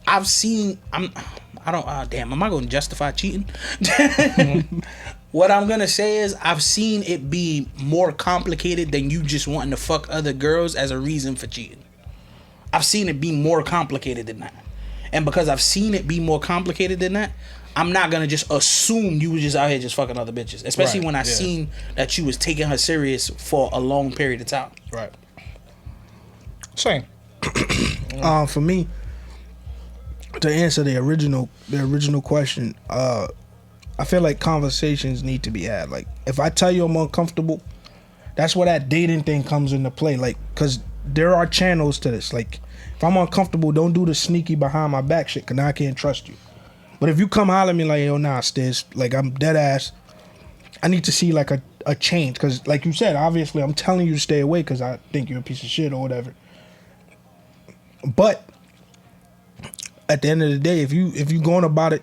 I've seen am I going to justify cheating? What I'm gonna say is I've seen it be more complicated than you just wanting to fuck other girls as a reason for cheating. I've seen it be more complicated than that. And because I've seen it be more complicated than that, I'm not gonna just assume you was just out here just fucking other bitches. Especially Right, when I seen that you was taking her serious for a long period of time. Right. Same. For me, to answer the original question, I feel like conversations need to be had. Like, if I tell you I'm uncomfortable, that's where that dating thing comes into play. Like, because there are channels to this. Like, if I'm uncomfortable, don't do the sneaky behind my back shit, because now I can't trust you. But if you come holler at me like, yo, nah, Stiz, like, I'm dead ass, I need to see, like, a change. Because, like you said, obviously, I'm telling you to stay away because I think you're a piece of shit or whatever. But at the end of the day, if you going about it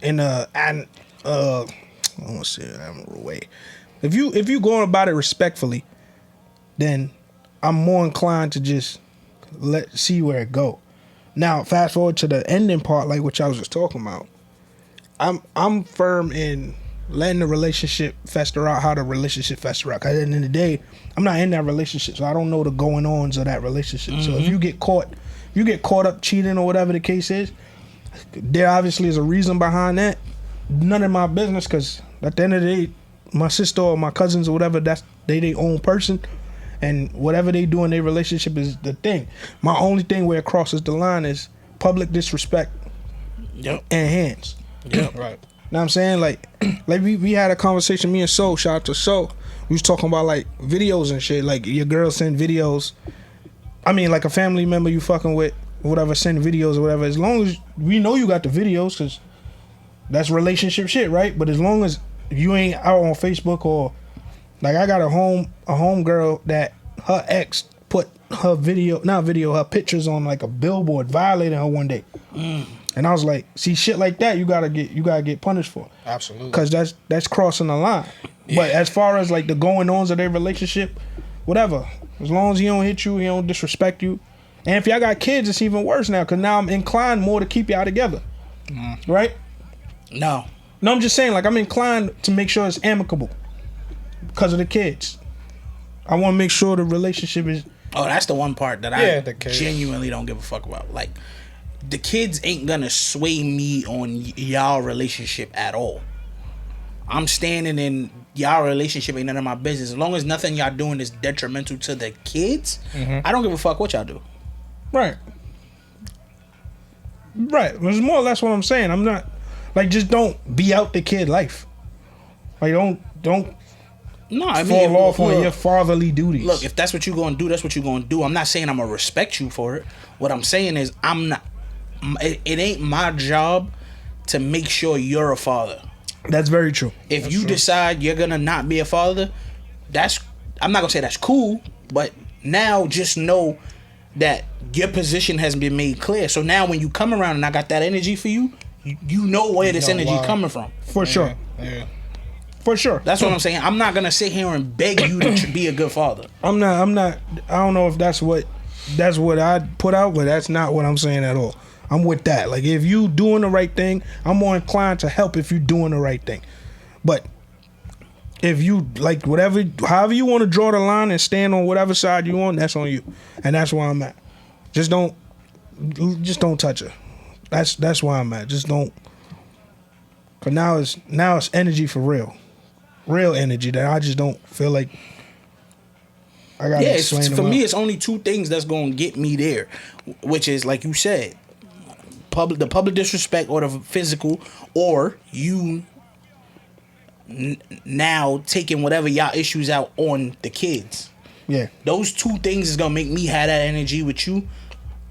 in I don't want to say an admirable way. If you going about it respectfully, then I'm more inclined to just see where it go. Now, fast forward to the ending part, like what y'all was just talking about. I'm firm in letting the relationship fester out how the relationship fester out. 'Cause at the end of the day, I'm not in that relationship, so I don't know the going ons of that relationship. So if you get caught up cheating or whatever the case is, there obviously is a reason behind that. None of my business, because at the end of the day, my sister or my cousins or whatever, that's their own person, and whatever they do in their relationship is the thing. My only thing where it crosses the line is public disrespect and hands. Yep. Right. Know what I'm saying? Like we had a conversation, me and Soul, shout out to Soul. We was talking about like videos and shit. Like your girl send videos. I mean, like a family member you fucking with, whatever, send videos or whatever. As long as we know you got the videos, because that's relationship shit, right? But as long as you ain't out on Facebook or like I got a home girl that her ex put her her pictures on like a billboard, violating her one day. And I was like, see, shit like that you gotta get punished for. Absolutely. Cause that's crossing the line. Yeah. But as far as like the going ons of their relationship, whatever. As long as he don't hit you, he don't disrespect you. And if y'all got kids, it's even worse now, cause now I'm inclined more to keep y'all together. Right? No, I'm just saying, like, I'm inclined to make sure it's amicable because of the kids. I want to make sure the relationship is. Oh, that's the one part that I genuinely don't give a fuck about. Like, the kids ain't gonna sway me on y'all relationship at all. I'm standing in y'all relationship, ain't none of my business. As long as nothing y'all doing is detrimental to the kids, I don't give a fuck what y'all do. Right. It's more or less what I'm saying. I'm not. Like, just don't be out the kid life. Like, don't fall off on your fatherly duties. Look, if that's what you're gonna do, that's what you're gonna do. I'm not saying I'm gonna respect you for it. What I'm saying is I'm not. It ain't my job to make sure you're a father. That's very true. If you decide you're gonna not be a father, I'm not gonna say that's cool, but now just know that your position has been made clear. So now when you come around and I got that energy for you, you know where this energy coming from. For sure. Yeah. For sure. That's what I'm saying. I'm not gonna sit here and beg you to be a good father. I'm not. I don't know if that's what I'd put out, but that's not what I'm saying at all. I'm with that. Like, if you doing the right thing, I'm more inclined to help if you doing the right thing. But if you like however you want to draw the line and stand on whatever side you on, that's on you, and that's where I'm at. Just don't touch her. That's where I'm at. Just don't. Cause now it's energy for real energy that I just don't feel like I gotta explain. For me, it's only two things that's gonna get me there, which is like you said, the public disrespect or the physical, or you now taking whatever y'all issues out on the kids. Yeah. Those two things is gonna make me have that energy with you,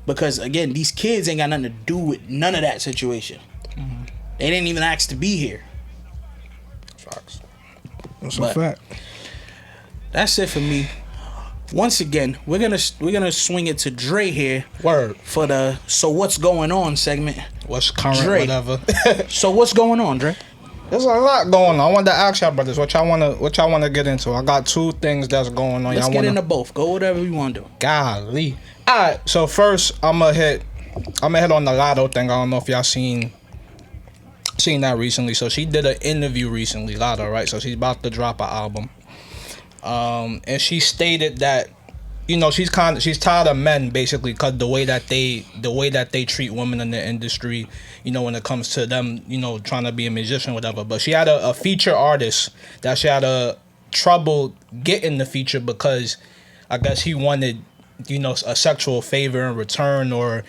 because again, these kids ain't got nothing to do with none of that situation. Mm-hmm. They didn't even ask to be here. Facts. That's a fact. That's it for me. Once again, we're gonna swing it to Dre here. Word. For the So What's Going On segment. What's current, Dre. whatever. So what's going on, Dre? There's a lot going on. I wanted to ask y'all brothers what y'all wanna get into. I got two things that's going on. Let's get into both. Go whatever you want to do. Golly. Alright, so first I'ma hit on the Latto thing. I don't know if y'all seen that recently. So she did an interview recently, Latto, right? So she's about to drop an album. And she stated that, you know, she's tired of men basically, because the way that they treat women in the industry, you know, when it comes to them, you know, trying to be a musician, whatever. But she had a feature artist that she had a trouble getting the feature because I guess he wanted, you know, a sexual favor in return, or,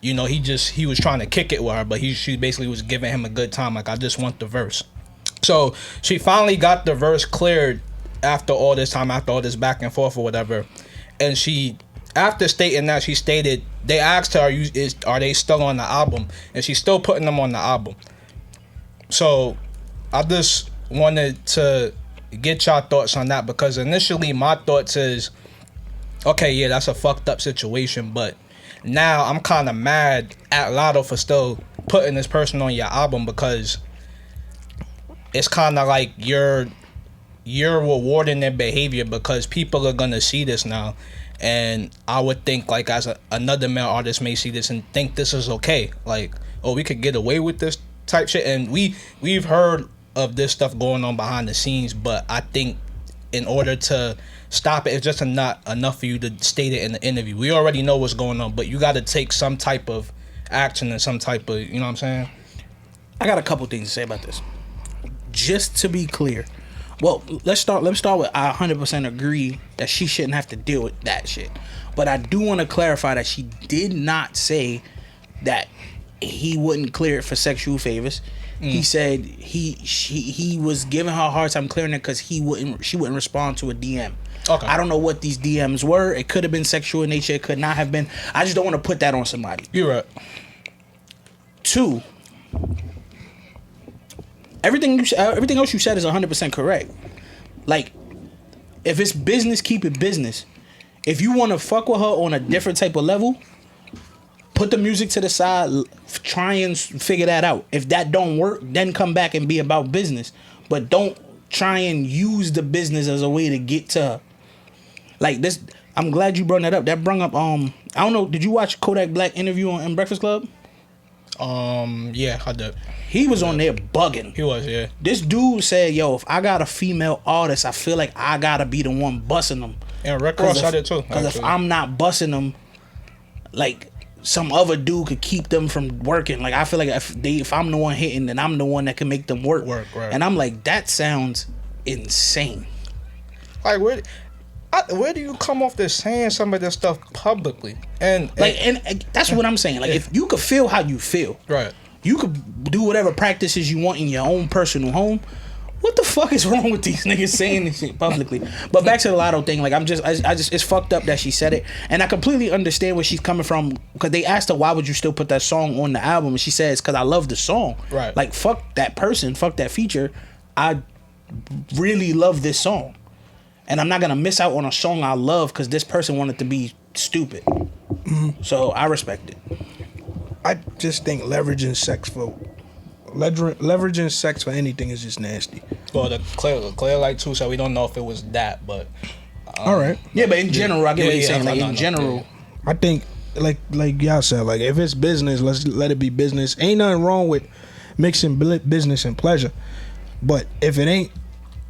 you know, he was trying to kick it with her, but she basically was giving him a good time, like, I just want the verse. So she finally got the verse cleared after all this time, after all this back and forth or whatever. And she, after stating that, she stated, they asked her, are they still on the album? And she's still putting them on the album. So I just wanted to get y'all thoughts on that, because initially my thoughts is, okay, yeah, that's a fucked up situation, but now I'm kind of mad at Latto for still putting this person on your album, because it's kind of like you're rewarding their behavior, because people are gonna see this now, and I would think, like, as another male artist may see this and think this is okay, like, oh, we could get away with this type shit. And we've heard of this stuff going on behind the scenes, but I think in order to stop it, it's just not enough for you to state it in the interview. We already know what's going on, but you got to take some type of action and some type of, you know what I'm saying? I got a couple things to say about this. Just to be clear, well, let's start with, I 100% agree that she shouldn't have to deal with that shit. But I do want to clarify that she did not say that he wouldn't clear it for sexual favors. He said he was giving her a hard time clearing it because she wouldn't respond to a DM. Okay. I don't know what these DMs were. It could have been sexual in nature. It could not have been. I just don't want to put that on somebody. You're right. 2, everything else you said is 100% correct. Like, if it's business, keep it business. If you want to fuck with her on a different type of level, put the music to the side, try and figure that out. If that don't work, then come back and be about business. But don't try and use the business as a way to get to her. Like this, I'm glad you brought that up. That brought up, I don't know, did you watch Kodak Black interview on Breakfast Club? Yeah, I did. He was on there bugging. He was, yeah. This dude said, yo, if I got a female artist, I feel like I gotta be the one busting them. And Rick Ross, I did too. Because if I'm not busting them, like, some other dude could keep them from working. Like, I feel like if I'm the one hitting, then I'm the one that can make them work. Right. And I'm like, that sounds insane. Like, where do you come off this saying some of this stuff publicly? And that's what I'm saying. Like, if you could feel how you feel, right, you could do whatever practices you want in your own personal home. What the fuck is wrong with these niggas saying this shit publicly? But back to the Latto thing, like, I just it's fucked up that she said it, and I completely understand where she's coming from, because they asked her, why would you still put that song on the album, and she says, because I love the song. Right. Like, fuck that person, fuck that feature. I really love this song, and I'm not gonna miss out on a song I love because this person wanted to be stupid. Mm-hmm. So I respect it. I just think leveraging sex for anything is just nasty. Well, the clear light too, so we don't know if it was that, but all right. Yeah, but in general, I get what you're saying. Like, in general, I think like y'all said, like, if it's business, let's let it be business. Ain't nothing wrong with mixing business and pleasure, but if it ain't,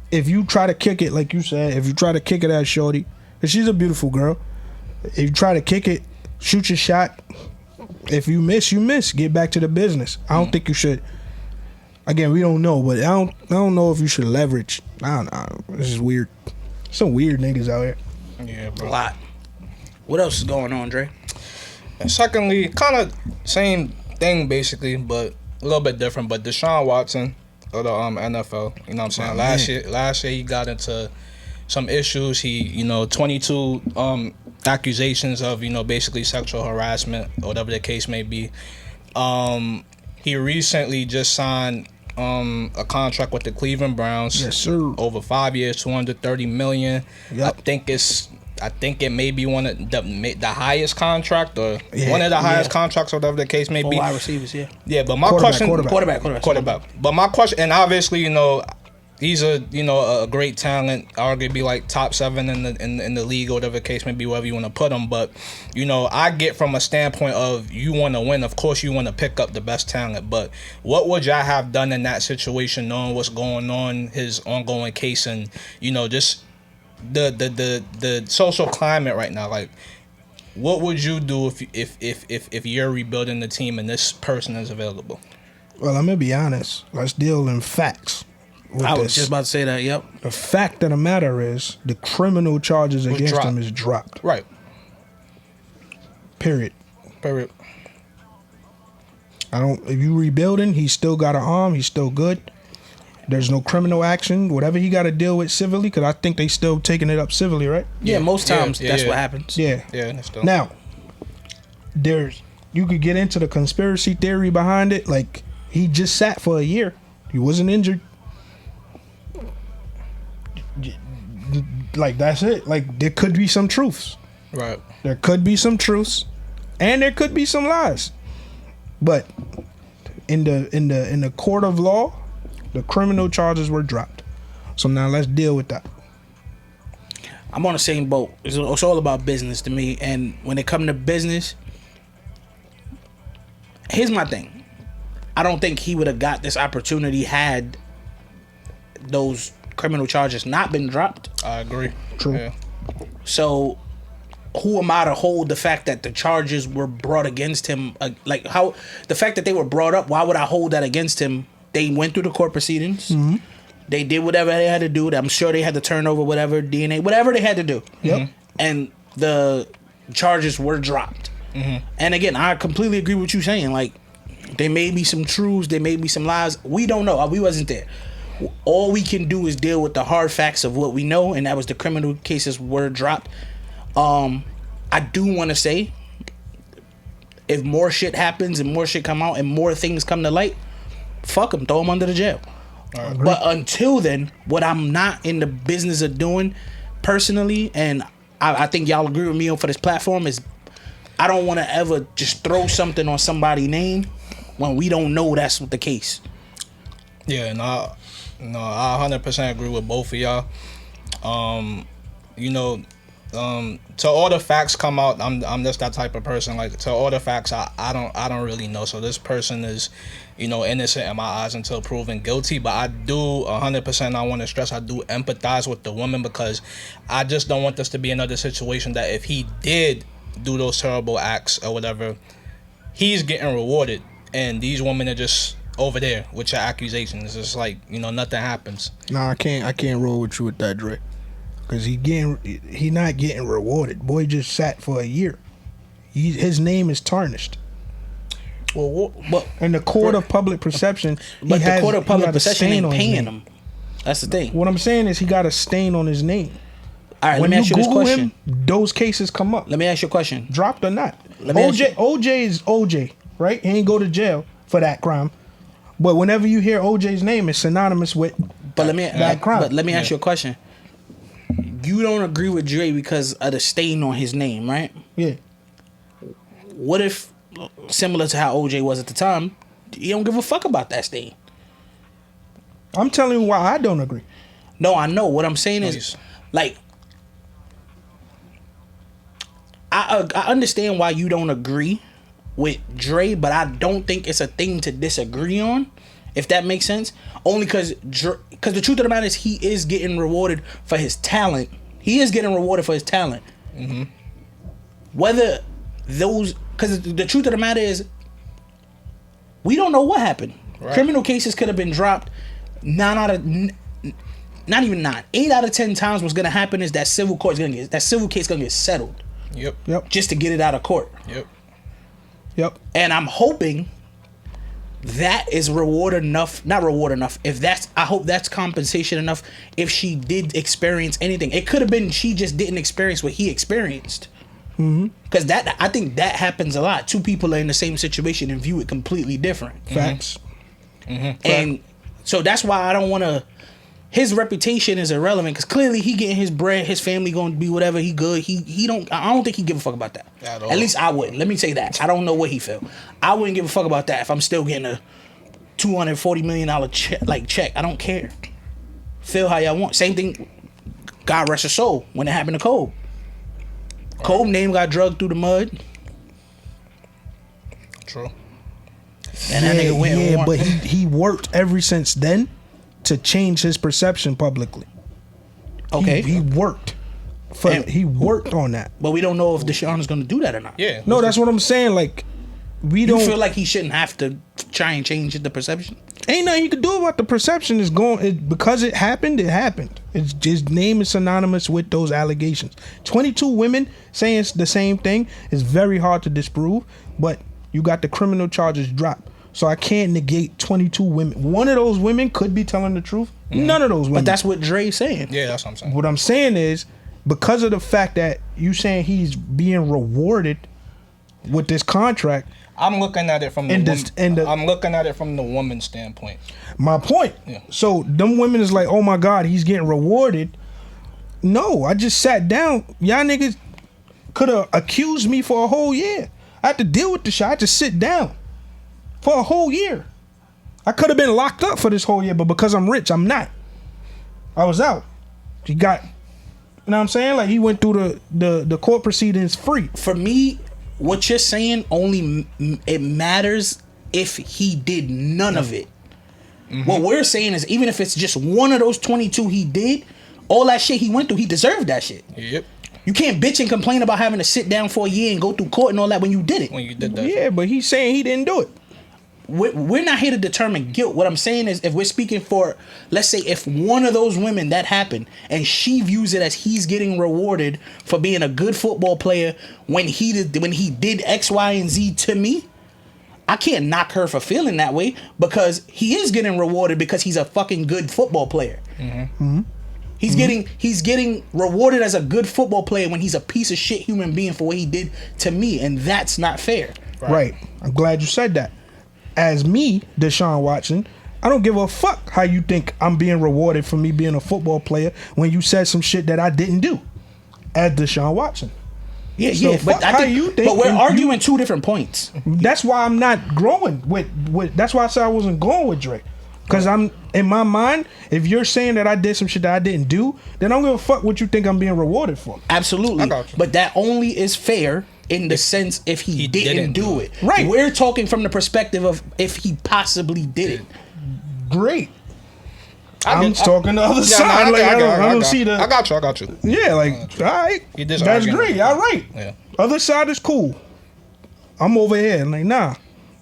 if you try to kick it, like you said, if you try to kick it at shorty, and she's a beautiful girl, if you try to kick it, shoot your shot. If you miss, you miss. Get back to the business. I don't think you should. Again, we don't know, but I don't know if you should leverage. I don't know. This is weird. Some weird niggas out here. Yeah, bro. A lot. What else is going on, Dre? And secondly, kind of same thing basically, but a little bit different. But Deshaun Watson of the NFL, you know what I'm saying? Last year he got into some issues. He 22 accusations of basically sexual harassment or whatever the case may be. He recently just signed a contract with the Cleveland Browns. Yes, sir. Over 5 years, $230 million. Yep. I think it may be one of the highest contract or one of the highest contracts, or whatever the case may be. Wide receivers, yeah. Yeah, but my question, quarterback. But my question, and obviously, he's a great talent, arguably like top 7 in the league or whatever the case may be, wherever you want to put him. But I get from a standpoint of you want to win. Of course, you want to pick up the best talent. But what would y'all have done in that situation, knowing what's going on, his ongoing case, and just the social climate right now? Like, what would you do if you're rebuilding the team and this person is available? Well, I'm gonna be honest. Let's deal in facts. I was just about to say that. Yep. The fact of the matter is, the criminal charges against him is dropped. Right. Period. If you rebuilding, he's still got an arm. He's still good. There's no criminal action. Whatever he got to deal with civilly, because I think they still taking it up civilly, right? Yeah, most times that's what happens. Yeah. Still. Now, you could get into the conspiracy theory behind it. Like, he just sat for a year. He wasn't injured. Like, that's it. Like, there could be some truths. Right. There could be some truths, and there could be some lies. But in the court of law, the criminal charges were dropped. So now let's deal with that. I'm on the same boat. It's all about business to me. And when it comes to business, here's my thing. I don't think he would have got this opportunity had those criminal charges not been dropped. I agree. True. Yeah. So who am I to hold the fact that the charges were brought against him? Like, how the fact that they were brought up, why would I hold that against him? They went through the court proceedings. Mm-hmm. They did whatever they had to do. I'm sure they had to turn over whatever DNA, whatever they had to do. Yep. And the charges were dropped. Mm-hmm. And again, I completely agree with you saying. Like, there may be some truths, there may be some lies. We don't know. We wasn't there. All we can do is deal with the hard facts of what we know, and that was the criminal cases were dropped. I do want to say, if more shit happens and more shit come out and more things come to light, fuck him, throw him under the jail. But until then, what I'm not in the business of doing personally, and I think y'all agree with me for this platform, is I don't want to ever just throw something on somebody's name when we don't know that's the case. Yeah, I 100% agree with both of y'all. Till all the facts come out, I'm just that type of person. Like, till all the facts, I don't really know. So this person is, innocent in my eyes until proven guilty. But I do 100%. I want to stress, I do empathize with the woman, because I just don't want this to be another situation that if he did do those terrible acts or whatever, he's getting rewarded, and these women are just over there with your accusations. It's like, nothing happens. Nah, I can't roll with you with that, Dre. Cause he not getting rewarded. Boy just sat for a year. His name is tarnished. Well, but in the court of public perception, the court of public perception ain't paying him. That's the thing. What I'm saying is, he got a stain on his name. All right, when let me ask you this question. Him, those cases come up. Let me ask you a question. Dropped or not? OJ is OJ, right? He ain't go to jail for that crime. But whenever you hear OJ's name, it's synonymous with that crime. But let me ask you a question. You don't agree with Dre because of the stain on his name, right? Yeah. What if, similar to how OJ was at the time, he don't give a fuck about that stain? I'm telling you why I don't agree. No, I know. What I'm saying is, like, I understand why you don't agree with Dre, but I don't think it's a thing to disagree on, if that makes sense. Only because the truth of the matter is, he is getting rewarded for his talent. He is getting rewarded for his talent. Mm-hmm. Whether those, because the truth of the matter is, we don't know what happened. Right. Criminal cases could have been dropped. 8 out of 10 times what's gonna happen is that civil case gonna get settled. Yep. Just to get it out of court. Yep. And I'm hoping that is not reward enough. I hope that's compensation enough if she did experience anything. It could have been she just didn't experience what he experienced. Because I think that happens a lot. Two people are in the same situation and view it completely different. Facts. And so that's why I don't want to. His reputation is irrelevant because clearly he getting his bread. His family going to be whatever. He good. He don't. I don't think he give a fuck about that. At least I wouldn't. Let me say that. I don't know what he feel. I wouldn't give a fuck about that if I'm still getting a $240 million check. I don't care. Feel how y'all want. Same thing. God rest his soul when it happened to Cole. Cole name got drugged through the mud. True. And that nigga went. Yeah, but he worked ever since then to change his perception publicly. Okay. He worked. He worked on that. But we don't know if Deshaun is going to do that or not. Yeah. No, that's what I'm saying. Like, we don't feel like he shouldn't have to try and change the perception. Ain't nothing he could do about the perception. Is going because it happened. It happened. His name is synonymous with those allegations. 22 women saying the same thing is very hard to disprove. But you got the criminal charges dropped. So I can't negate 22 women. One of those women could be telling the truth. None of those women. But that's what Dre's saying. Yeah, that's what I'm saying. What I'm saying is, because of the fact that you saying he's being rewarded with this contract. I'm looking at it from I'm looking at it from the woman's standpoint. My point. Yeah. So them women is like, oh my God, he's getting rewarded. No, I just sat down. Y'all niggas could have accused me for a whole year. I had to deal with the shit. I had to sit down for a whole year. I could have been locked up for this whole year, but because I'm rich, I'm not. I was out. He got, you know what I'm saying? Like he went through the court proceedings free. For me, what you're saying only it matters if he did none of it. What we're saying is even if it's just one of those 22 he did, all that shit he went through, he deserved that shit. Yep. You can't bitch and complain about having to sit down for a year and go through court and all that when you did it. When you did that. Yeah, but he's saying he didn't do it. We're not here to determine guilt. What I'm saying is if we're speaking for, let's say if one of those women that happened and she views it as he's getting rewarded for being a good football player when he did X, Y, and Z to me, I can't knock her for feeling that way because he is getting rewarded because he's a fucking good football player. He's getting rewarded as a good football player when he's a piece of shit human being for what he did to me, and that's not fair. Right. I'm glad you said that. As me, Deshaun Watson, I don't give a fuck how you think I'm being rewarded for me being a football player when you said some shit that I didn't do as Deshaun Watson. Yeah, but I think, but we're arguing two different points. That's why I'm not growing with that's why I said I wasn't going with Drake. Because I'm in my mind, if you're saying that I did some shit that I didn't do, then I don't give a fuck what you think I'm being rewarded for. Absolutely. But that only is fair in the sense if he didn't do it. Right. We're talking from the perspective of if he possibly did it. Great. I'm talking the other side. I got you. Yeah, like, all right. That's great. All right. Yeah. Other side is cool. I'm over here. And like, nah,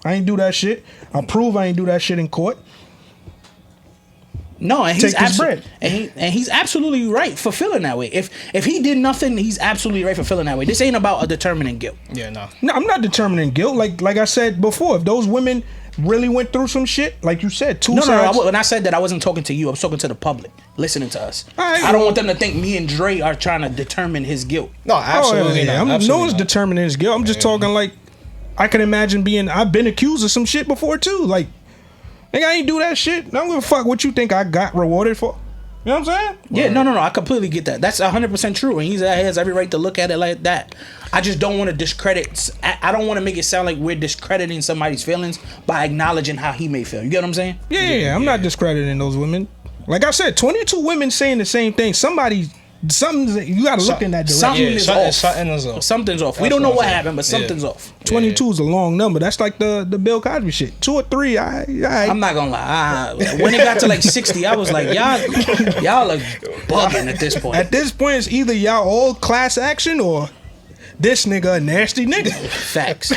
I ain't do that shit. I prove I ain't do that shit in court. No, and he's absolutely right for feeling that way. If he did nothing, he's absolutely right for feeling that way. This ain't about a determining guilt. Yeah, no, I'm not determining guilt. Like I said before, if those women really went through some shit, like you said, two sides. No. When I said that, I wasn't talking to you. I was talking to the public listening to us. I don't want them to think me and Dre are trying to determine his guilt. No, absolutely not. No one's determining his guilt. I'm just talking like I can imagine I've been accused of some shit before too. Like, nigga, I ain't do that shit. I don't give a fuck what you think I got rewarded for. You know what I'm saying? Yeah, no. I completely get that. That's 100% true, and he has every right to look at it like that. I just don't want to discredit. I don't want to make it sound like we're discrediting somebody's feelings by acknowledging how he may feel. You get what I'm saying? Yeah. I'm not discrediting those women. Like I said, 22 women saying the same thing. Something's you got to look in that direction. Something's off. Something's off. We don't know what happened, but something's off. 22 is a long number. That's like the Bill Cosby shit. 2 or 3. I'm not gonna lie. When it got to like 60, I was like, y'all are bugging at this point. At this point, it's either y'all all class action or this nigga a nasty nigga. Facts.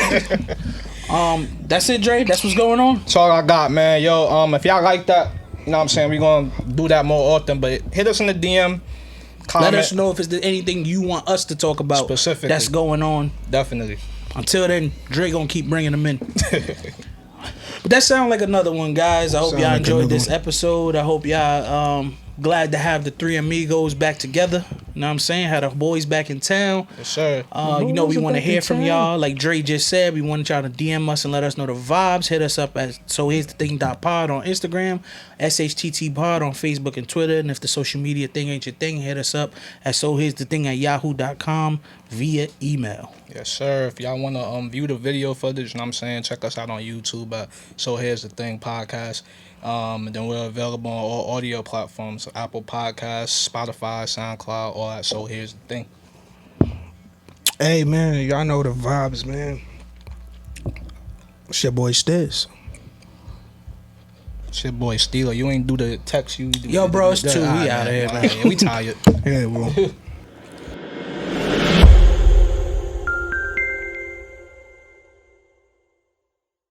That's it, Dre. That's what's going on. That's all I got, man. Yo, if y'all like that, you know what I'm saying, we're gonna do that more often. But hit us in the DM. Comment. Let us know if there's anything you want us to talk about specifically that's going on. Definitely. Until then, Dre gonna keep bringing them in. But that sounds like another one, guys. I hope Sound y'all like enjoyed another this one. episode. I hope y'all glad to have the three amigos back together. You know what I'm saying? Had the boys back in town. Yes, sir. You know we boys are want to back in hear from town. y'all. Like Dre just said, we wanted y'all to DM us and let us know the vibes. Hit us up at sohere'sthething.pod on Instagram, SHTT-pod on Facebook and Twitter. And if the social media thing ain't your thing, hit us up at sohere'sthething@yahoo.com via email. Yes, sir. If y'all want to view the video footage, you know what I'm saying, check us out on YouTube at So Here's the Thing Podcast. And then we're available on all audio platforms, Apple Podcasts, Spotify, SoundCloud, all that. So Here's the Thing. Hey man, y'all know the vibes, man. It's your boy Stiz. Shit, boy, Steeler, you ain't do the text. You do Yo, bro, it's 2. We Alright, outta here, man. Yeah, we tired. Yeah, well.